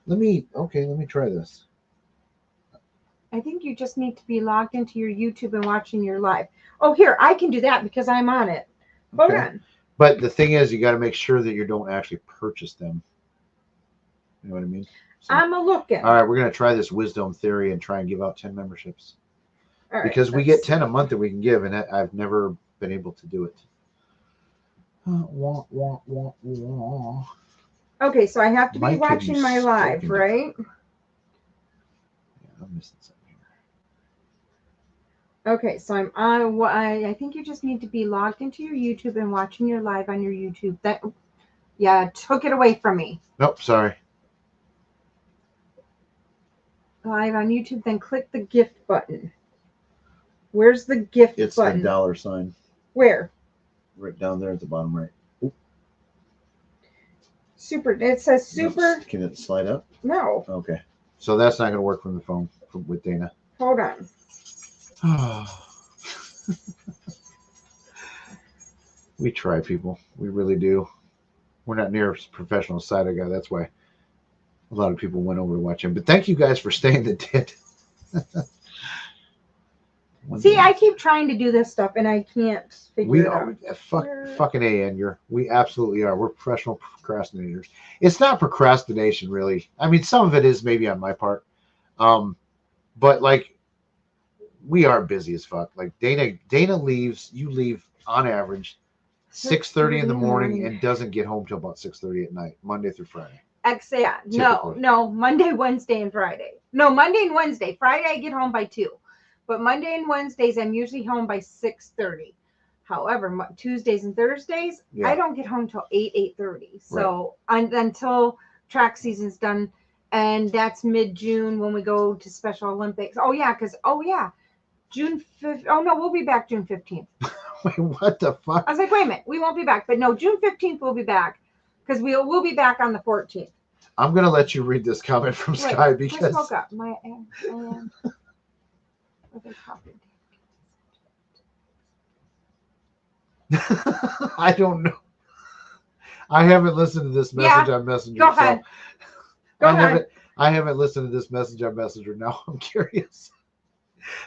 Let me try this. I think you just need to be logged into your YouTube and watching your live. Oh, here, I can do that because I'm on it. Hold on. But the thing is, you got to make sure that you don't actually purchase them. You know what I mean? So, I'm a looking. all right, we're going to try this wisdom theory and try and give out 10 memberships. All right, Because we get 10 a month that we can give, and I've never been able to do it. Okay, so I have to be Mike, have watching you my live, spoken to right? Yeah, I'm missing something here. Okay, so I'm on. I think you just need to be logged into your YouTube and watching your live on your YouTube. Took it away from me. Nope, sorry. Live on YouTube, then click the gift button. Where's the gift It's button? the dollar sign Where? right down there at the bottom right. Super. It says super. Oops. Can it slide up? No. Okay. So that's not going to work from the phone with Dana. Hold on. We try, people. We really do. We're not near as professional as Cider Guy. That's why a lot of people went over to watch him. But thank you guys for staying that did. See, I keep trying to do this stuff and I can't figure it out. Fucking AN. We absolutely are. We're professional procrastinators. It's not procrastination, really. I mean, some of it is maybe on my part. But like, we are busy as fuck. Like Dana leaves. You leave on average 6:30 in the morning and doesn't get home till about 6:30 at night, Monday through Friday. No, Monday, Wednesday, and Friday. No, Monday and Wednesday. Friday I get home by 2. But Monday and Wednesdays I'm usually home by 6:30. However, Tuesdays and Thursdays, I don't get home till 8:30. So until track season's done, and that's mid-June when we go to Special Olympics. June 5th. Oh no, we'll be back June 15th. Wait, what the fuck? I was like, wait a minute, we won't be back. But no, June 15th we'll be back because we'll be back on the 14th. I'm gonna let you read this comment from Sky I because spoke up. My what they copied. I don't know. I haven't listened to this message on Messenger. Go ahead. I haven't listened to this message on Messenger. Now I'm curious.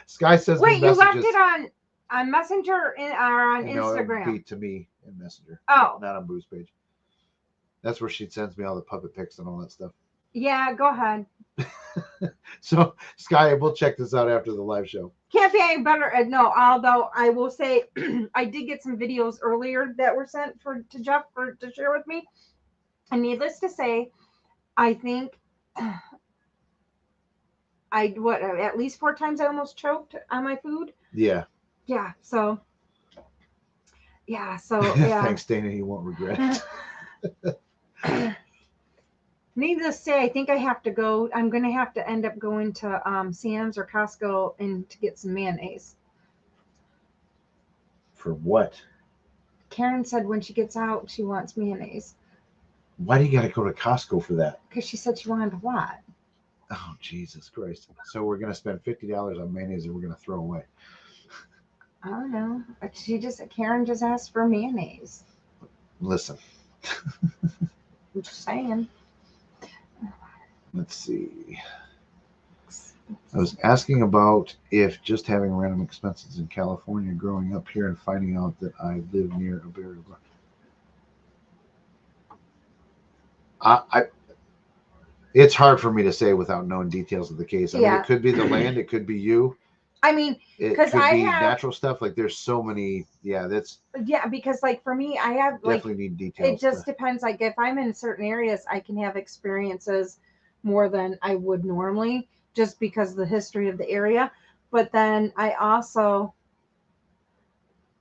Sky says, wait, you left messages. it on Messenger or on No, it would Instagram? be to me in Messenger. Oh. Not on Boo's page. That's where she sends me all the puppet pics and all that stuff. Yeah, go ahead. So, Sky, we'll check this out after the live show. Can't be any better. No, although I will say I did get some videos earlier that were sent to Jeff to share with me. And needless to say, I think at least 4 times I almost choked on my food. Yeah. Yeah. So. Yeah. Thanks, Dana. You won't regret it. Needless to say, I think I have to go. I'm going to have to end up going to Sam's or Costco and to get some mayonnaise. For what? Karen said when she gets out, she wants mayonnaise. Why do you got to go to Costco for that? Because she said she wanted a lot. Oh, Jesus Christ. So we're going to spend $50 on mayonnaise and we're going to throw away. I don't know. But Karen just asked for mayonnaise. Listen. I'm just saying. Let's see. I was asking about if just having random expenses in California growing up here and finding out that I live near a burial ground. It's hard for me to say without knowing details of the case. I mean, it could be the land, it could be you. I mean, it could be natural stuff. Like there's so many. Yeah, because like for me, I have definitely need details. It just depends. Like if I'm in certain areas, I can have experiences more than I would normally, just because of the history of the area. But then I also.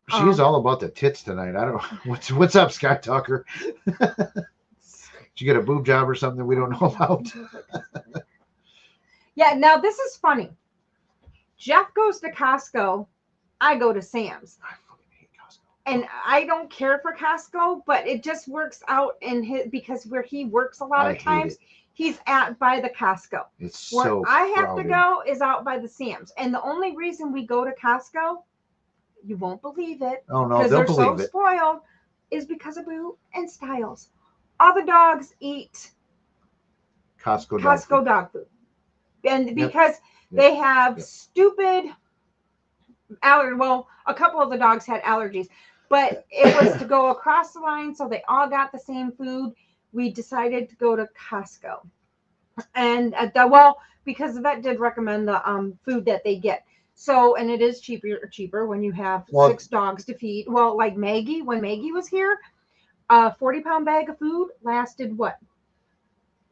She's all about the tits tonight. I don't. What's up, Scott Tucker? Did you get a boob job or something we don't know about? Yeah. Now this is funny. Jeff goes to Costco. I go to Sam's. I fucking hate Costco. And I don't care for Costco, but it just works out because where he works a lot of times, he's by the Costco. It's where so I have crowded. to go is out by the Sam's. And the only reason we go to Costco, you won't believe it. Oh no, they'll believe so it. Spoiled, is because of Boo and Styles. All the dogs eat Costco dog food. And because they have stupid allergies. Well, a couple of the dogs had allergies, but it was to go across the line, so they all got the same food. We decided to go to Costco, and because the vet did recommend the food that they get. So, and it is cheaper when you have 6 dogs to feed. Well, like Maggie, when Maggie was here, a 40-pound bag of food lasted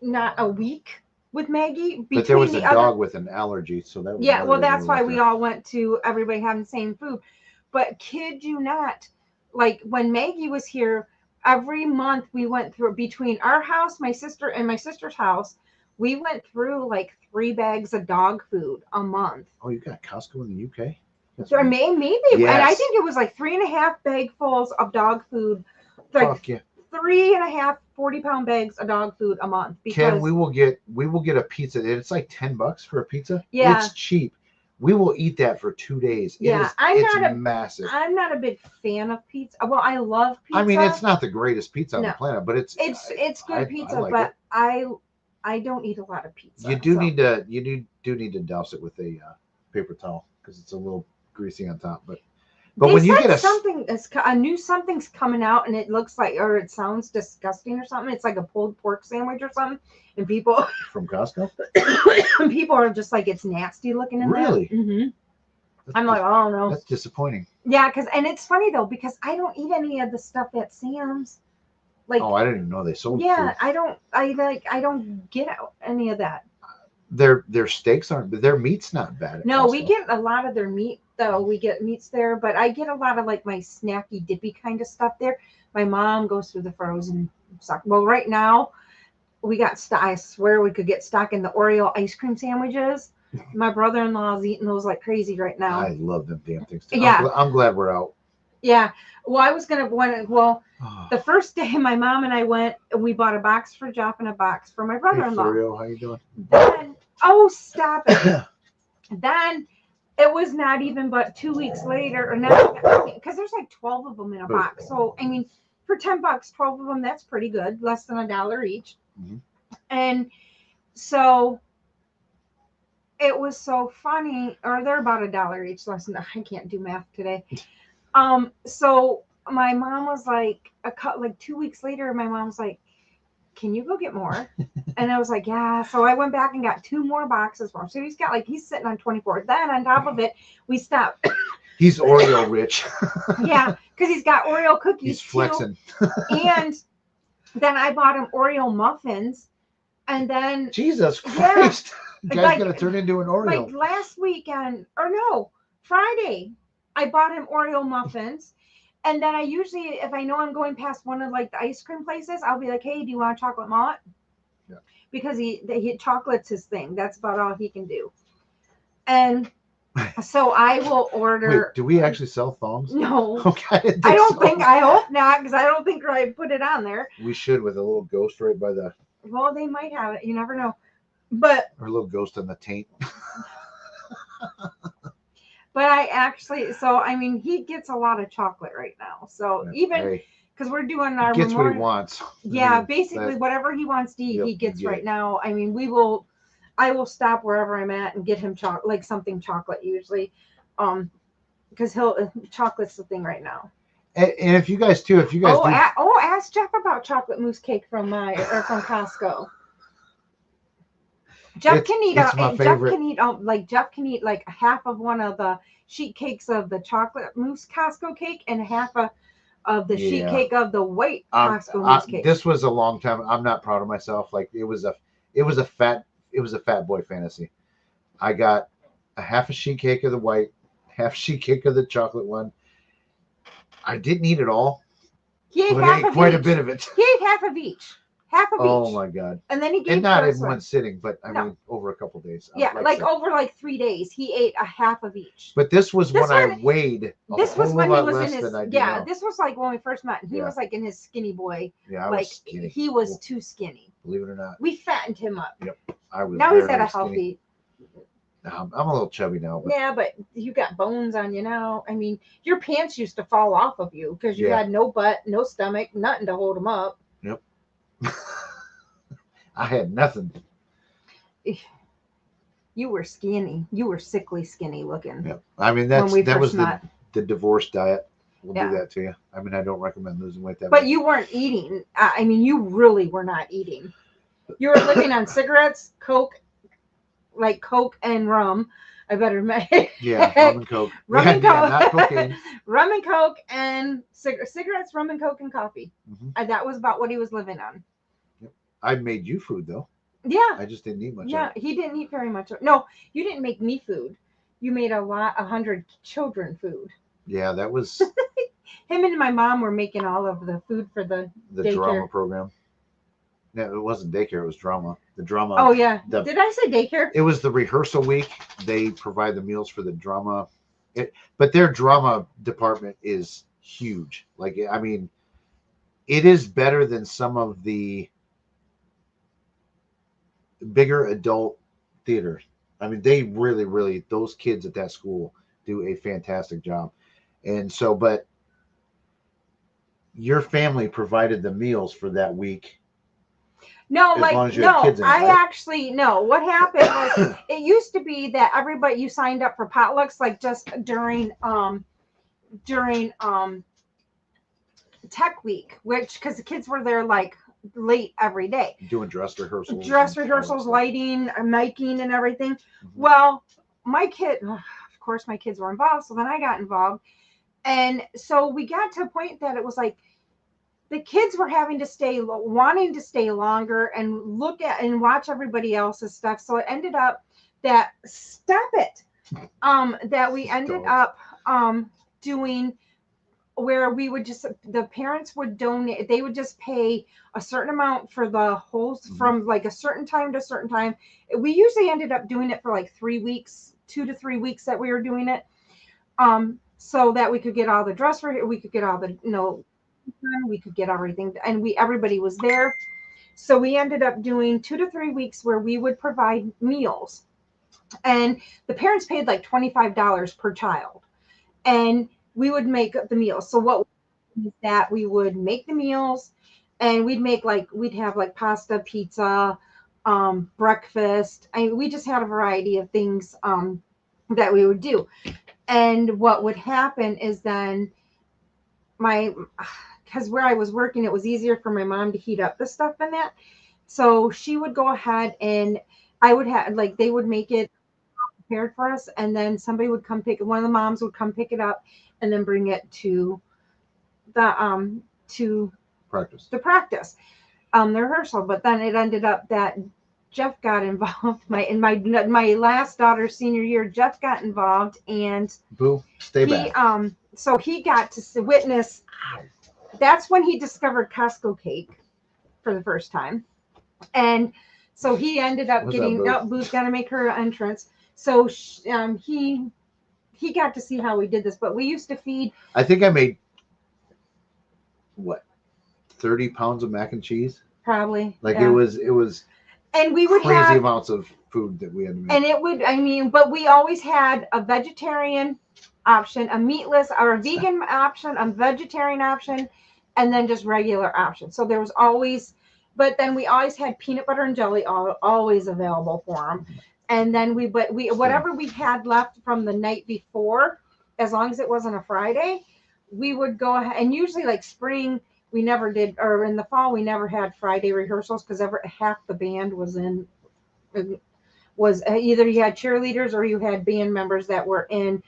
not a week. With Maggie, but there was a dog with an allergy, so that was well, that's why we all went to everybody having the same food. But kid you not, like when Maggie was here, every month we went through between our house, my sister's house, we went through like 3 bags of dog food a month. Oh, you got Costco in the UK? So maybe, yes. And I think it was like 3.5 bagfuls of dog food. Like, fuck yeah. 3.5 40-pound bags of dog food a month. Ken, we will get a pizza. It's like $10 for a pizza. Yeah, it's cheap. We will eat that for 2 days. Yeah, it's massive. I'm not a big fan of pizza. Well, I love pizza. I mean, it's not the greatest pizza on the planet, but it's good pizza. I like but I don't eat a lot of pizza. You do need to douse it with a paper towel because it's a little greasy on top. But when you get something's coming out and it looks like, or it sounds disgusting or something, it's like a pulled pork sandwich or something, and people from Costco, people are just like, it's nasty looking in really? There. Mm-hmm. I'm like, I don't know. That's disappointing. Yeah, and it's funny though because I don't eat any of the stuff at Sam's. Like, oh, I didn't even know they sold. Yeah, food. I don't get any of that. Their steaks aren't, but their meat's not bad. No, we get a lot of their meat though. We get meats there, but I get a lot of like my snacky dippy kind of stuff there. My mom goes through the frozen stock. Well, right now we got stock. I swear we could get stock in the Oreo ice cream sandwiches. My brother-in-law is eating those like crazy right now. I love them damn things too. Yeah. I'm glad we're out. Yeah. Well, I was gonna the first day my mom and I went, we bought a box for Jeff and a box for my Hey, brother-in-law. Florio, how you doing? Then, oh, stop it. Then it was not even but 2 weeks later, or not, because there's like 12 of them in a box. So I mean, for $10, 12 of them, that's pretty good, less than $1 each. Mhm. And so it was so funny, or they're about $1 each, less than, I can't do math today. So my mom was like, like 2 weeks later, my mom's like, can you go get more? And I was like, yeah. So I went back and got 2 more boxes for him. So he's sitting on 24. Then on top of it, we stopped. He's Oreo rich. Yeah, because he's got Oreo cookies. He's flexing. And then I bought him Oreo muffins. And then Jesus Christ. You guys like- gonna turn into an Oreo. like last weekend, or no, Friday, I bought him Oreo muffins. And then I usually, if I know I'm going past one of like the ice cream places, I'll be like, hey, do you want a chocolate malt? Yeah. Because he chocolate's his thing. That's about all he can do. And so I will order. Wait, do we actually sell thongs? No. Okay. I hope not, because I don't think I put it on there. We should, with a little ghost right by the, Well, they might have it. You never know. But or a little ghost on the taint. I actually, so I mean, he gets a lot of chocolate right now. So even Hey, because we're doing he our gets what he memorial. wants. Yeah, I mean, basically that- whatever he wants to eat, Yep, he gets you get right it. now. I mean, I will stop wherever I'm at and get him like something chocolate usually, because chocolate's the thing right now. and if you guys too, if you guys do, Ask Jeff about chocolate mousse cake from from Costco. Jeff It's- can eat. it's my favorite. Jeff can eat like half of one of the sheet cakes of the chocolate mousse Costco cake and half of the sheet Yeah. cake of the white Costco mousse cake. this was a long time. I'm not proud of myself. Like it was a fat boy fantasy. I got a half a sheet cake of the white, half sheet cake of the chocolate one. I didn't eat it all, He ate but half I ate of quite each. a bit of it. He ate half of each. Half of Oh each. my god! And then he gave And not in Carson. one sitting, but I No. mean over a couple days. Yeah, Like I like said. over like 3 days, he ate a half of each. But this was This when I one- weighed a This was whole when he lot was less in his than I do now. this was like when we first met. He Yeah. was like in his skinny boy. Yeah, I Like was skinny. he was Well, too skinny. believe it or not, We fattened him up. I was. Now he's very at a skinny. healthy. I'm a little chubby now, but Yeah, but you got bones on you now. I mean, your pants used to fall off of you because you Yeah. had no butt, no stomach, nothing to hold them up. I had nothing. You were skinny. You were sickly skinny looking. Yeah. I mean When we that was first met. the divorce diet. We'll Yeah. do that to you. I mean, I don't recommend losing weight that But much. you weren't eating. I mean, you really were not eating. You were living on cigarettes, Coke, like Coke and rum. I better make Yeah, rum and coke. Rum and Yeah, not Coke. cocaine. rum and Coke and cigarettes, rum and Coke and coffee. Mhm. And that was about what he was living on. I made you food though. Yeah. I just didn't eat much. Yeah, of it. he didn't eat very much. No, you didn't make me food. You made 100 children food. Yeah, that was Him and my mom were making all of the food for the the daycare. drama program. No, it wasn't daycare. It was drama. The drama. Oh yeah. the- Did I say daycare? It was the rehearsal week. They provide the meals for the drama. But their drama department is huge. Like, I mean, it is better than some of the bigger adult theaters. I mean, they really, those kids at that school do a fantastic job. And so, but your family provided the meals for that week. No, As like long as you have no, kids in it, I right? actually no. What happened was it used to be that everybody you signed up for potlucks like just during tech week, which because the kids were there like late every day. Doing dress rehearsals. Dress and all that rehearsals, stuff. lighting, miking, and everything. Mhm. Well, of course, my kids were involved, so then I got involved, and so we got to a point that it was like the kids were having to wanting to stay longer and look at and watch everybody else's stuff. So it ended up that that we ended Stop. up doing where we would just, the parents would donate, they would just pay a certain amount for the whole, from like a certain time to a certain time. We usually ended up doing it for like 3 weeks, 2 to 3 weeks that we were doing it. So that we could get all the dress for, we could get all the, we could get everything, and everybody was there. So we ended up doing 2 to 3 weeks where we would provide meals, and the parents paid like $25 per child, and we would make the meals. So what is that we would make the meals, and we'd have like pasta, pizza, breakfast. We just had a variety of things that we would do. And what would happen is then because where I was working, it was easier for my mom to heat up the stuff and that. So she would go ahead, and I would have, like, they would make it prepared for us, and then somebody would come one of the moms would come pick it up and then bring it to the Practice. the rehearsal. But then it ended up that Jeff got involved. In my last daughter's senior year, Jeff got involved, and Boo, stay back. So he got to witness. That's when he discovered Costco cake for the first time, and so he ended up getting. Boo's got to make her entrance. So he got to see how we did this. But we used to feed. I think I made 30 pounds of mac and cheese. Probably. Like yeah. it was. And we would crazy have amounts of food that we had to make. And it would, but we always had a vegetarian option, a meatless or a vegan option, a vegetarian option, and then just regular options. So there was always, but then we always had peanut butter and jelly always available for them. And then whatever we had left from the night before, as long as it wasn't a Friday, we would go ahead, and usually like spring, we never did, or in the fall, we never had Friday rehearsals because half the band was either you had cheerleaders or you had band members that were in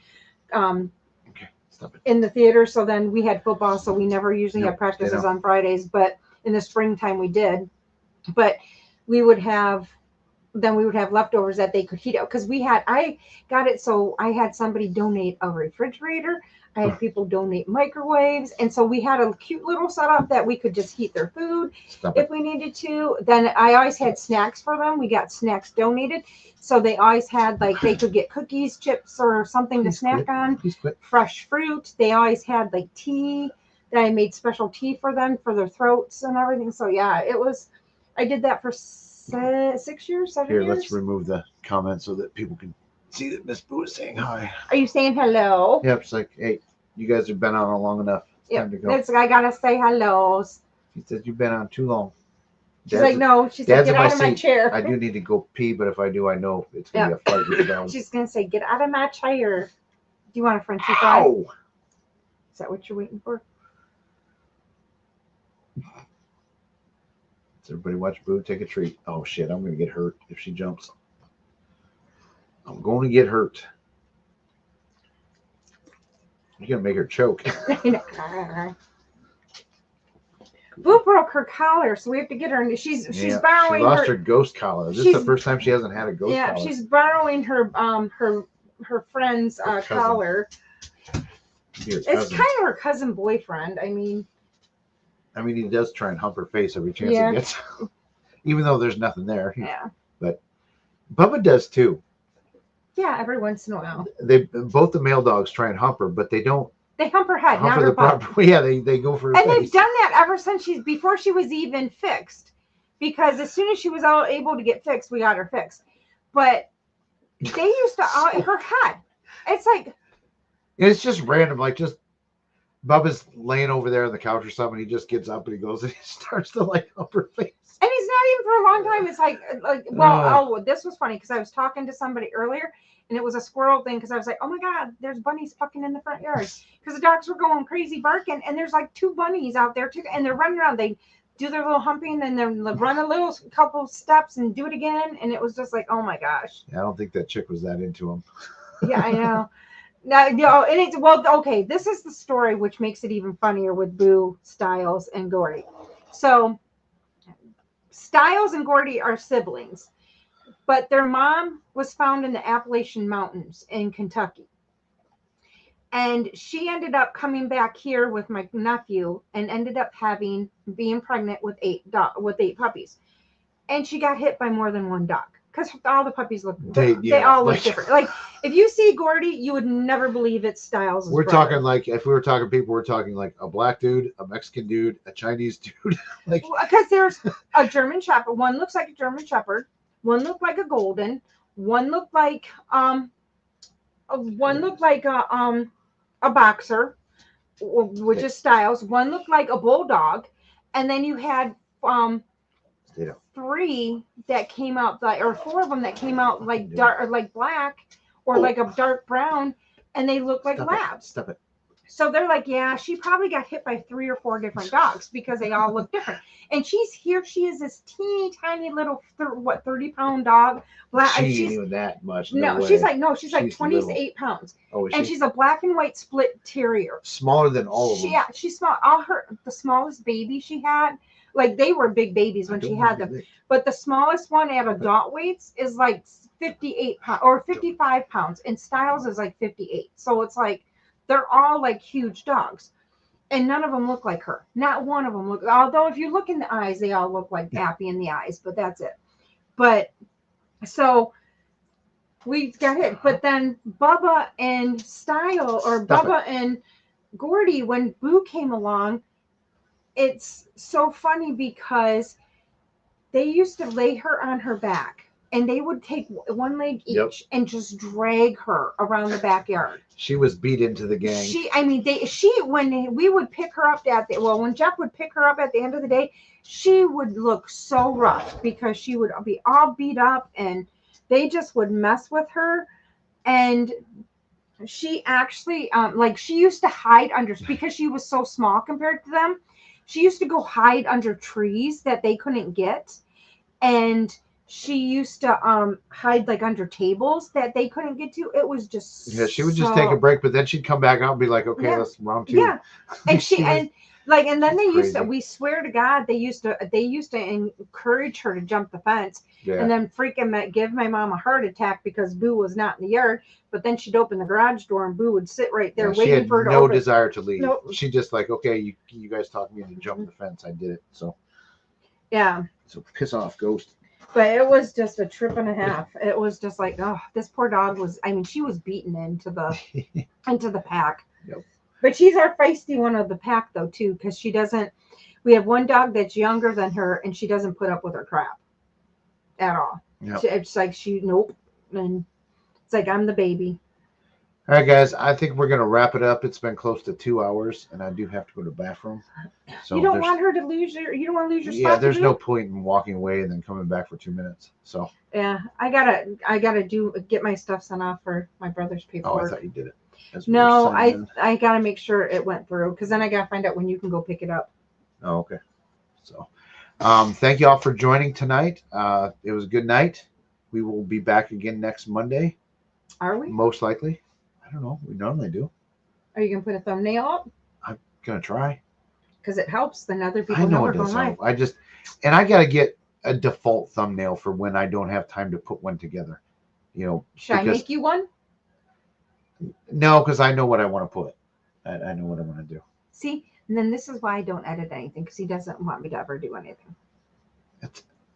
in the theater. So then we had football, so we never usually had practices on Fridays, but in the springtime we did. But we would have leftovers that they could heat up, because I got it, so I had somebody donate a refrigerator. I had people donate microwaves, and so we had a cute little setup that we could just heat their food if we needed to. Then I always had snacks for them. We got snacks donated, so they always had, like, they could get cookies, chips, or something to snack on. Fresh fruit. They always had like tea that I made special tea for them for their throats and everything. So yeah, I did that for 6 years, 7 years. Here, let's remove the comment so that people can see that Miss Boo is saying hi. Are you saying hello? Yep, it's like, hey, you guys have been on long enough. Yep, I gotta say hello. She said you've been on too long. She's like, no. She said, get out of my chair. I do need to go pee, but if I do, I know it's gonna be a fight with down. She's gonna say, get out of my chair. Do you want a Frenchie fry? Ow! Is that what you're waiting for? Does everybody watch Boo take a treat? Oh shit, I'm gonna get hurt if she jumps. I'm going to get hurt. You're gonna make her choke. Boo broke her collar, so we have to get her. She's borrowing. She lost her ghost collar. This is the first time she hasn't had a ghost collar. Yeah, she's borrowing her friend's collar. It's kind of her cousin boyfriend. I mean, he does try and hump her face every chance he gets, even though there's nothing there. Yeah. But Bubba does too. Yeah, every once in a while. Both the male dogs try and hump her, but they don't. They hump her head, not her butt. Yeah, they go for her and face. They've done that ever since before she was even fixed. Because as soon as she was able to get fixed, we got her fixed. But they used to her head. It's like. It's just random, like just. Bubba's laying over there on the couch or something. He just gets up and he goes and he starts to like hump her face. And he's not even for a long time. It's like, this was funny because I was talking to somebody earlier and it was a squirrel thing because I was like, oh my God, there's bunnies fucking in the front yard because the dogs were going crazy barking and there's like 2 bunnies out there too and they're running around. They do their little humping and then run a little couple steps and do it again. And it was just like, oh my gosh. Yeah, I don't think that chick was that into him. Yeah, I know. Now, and it's okay. This is the story which makes it even funnier with Boo, Styles, and Gordy. So, Styles and Gordy are siblings, but their mom was found in the Appalachian Mountains in Kentucky. And she ended up coming back here with my nephew and ended up being pregnant with 8 puppies. And she got hit by more than one dog because all the puppies look they all look different. Like if you see Gordy, you would never believe it's Styles' We're brother. talking like, if we were talking people, we're talking like a black dude, a Mexican dude, a Chinese dude. Like, because there's a German Shepherd. One looks like a German Shepherd. One looked like a golden. One looked like a boxer, which is Styles. One looked like a bulldog, and then you had 3 that came out or 4 of them that came out like dark or like black or like a dark brown, and they look like labs. Stop it. So they're like, yeah, she probably got hit by 3 or 4 different dogs because they all look different. And she is this teeny tiny little 30-pound dog. She ain't even that much. No, she's like 28 little. pounds. Oh, and she's a black and white split terrier. Smaller than all of them. Yeah, she's small. The smallest baby she had, like they were big babies when she had them. But the smallest one at adult weights is like 58 pounds or 55 pounds, and Styles is like 58. So it's like they're all like huge dogs, and none of them look like her. Not one of them look. Although if you look in the eyes, they all look like Pappy in the eyes, but that's it. But so we got hit. But then Bubba and Bubba and Gordy, when Boo came along, it's so funny because they used to lay her on her back and they would take one leg each and just drag her around the backyard. She was beat into the gang. When we would pick her up when Jeff would pick her up at the end of the day, she would look so rough because she would be all beat up and they just would mess with her. And she actually, she used to hide under, because she was so small compared to them, she used to go hide under trees that they couldn't get. And she used to hide like under tables that they couldn't get to. It was just she would just take a break, but then she'd come back out and be like, okay, let's round 2. Yeah. And then we swear to God, they used to encourage her to jump the fence and then freaking give my mom a heart attack because Boo was not in the yard. But then she'd open the garage door and Boo would sit right there waiting for her to open. No desire to leave. Nope. She just like, okay, you guys talked me into jumping the fence. I did it. So yeah. So piss off, Ghost. But it was just a trip and a half. It was just like, oh, this poor dog she was beaten into the pack. Yep. But she's our feisty one of the pack though too, because we have one dog that's younger than her and she doesn't put up with her crap at all. Yep. It's like nope. And it's like, I'm the baby. All right, guys, I think we're going to wrap it up. It's been close to 2 hours, and I do have to go to the bathroom. So you don't want to lose your spot. Yeah, there's no point in walking away and then coming back for 2 minutes. So yeah, I gotta get my stuff sent off for my brother's paperwork. Oh, I thought you did it. No, I gotta make sure it went through because then I gotta find out when you can go pick it up. Oh, okay. So, thank you all for joining tonight. It was a good night. We will be back again next Monday. Are we? Most likely. I don't know. We normally do. Are you gonna put a thumbnail up? I'm gonna try. Because it helps. Then other people I know we're it does going help. I gotta get a default thumbnail for when I don't have time to put one together. Should I make you one? No, because I know what I want to put. I know what I want to do. See, and then this is why I don't edit anything because he doesn't want me to ever do anything.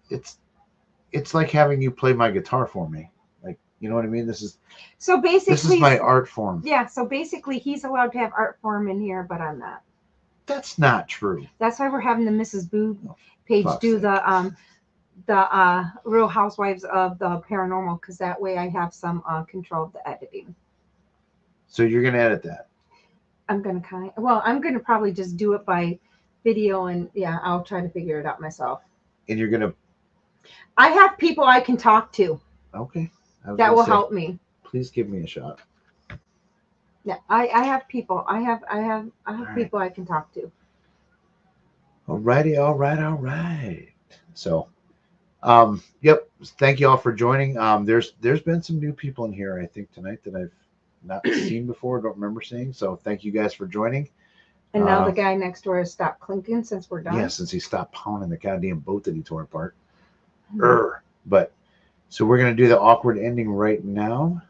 It's like having you play my guitar for me. Like, you know what I mean? This is my art form. Yeah. So basically, he's allowed to have art form in here, but I'm not. That's not true. That's why we're having the Mrs. Boo page do the Real Housewives of the Paranormal because that way I have some control of the editing. So you're gonna edit that? I'm gonna probably just do it by video and I'll try to figure it out myself. And you're gonna? I have people I can talk to. Okay. That will help me. Please give me a shot. Yeah, I have people. I have people I can talk to. All right. So, yep. Thank you all for joining. There's been some new people in here, I think, tonight that I've not seen before. Don't remember seeing. So thank you guys for joining. And now the guy next door has stopped clinking since we're done. Yeah, since he stopped pounding the goddamn boat that he tore apart. But so we're gonna do the awkward ending right now.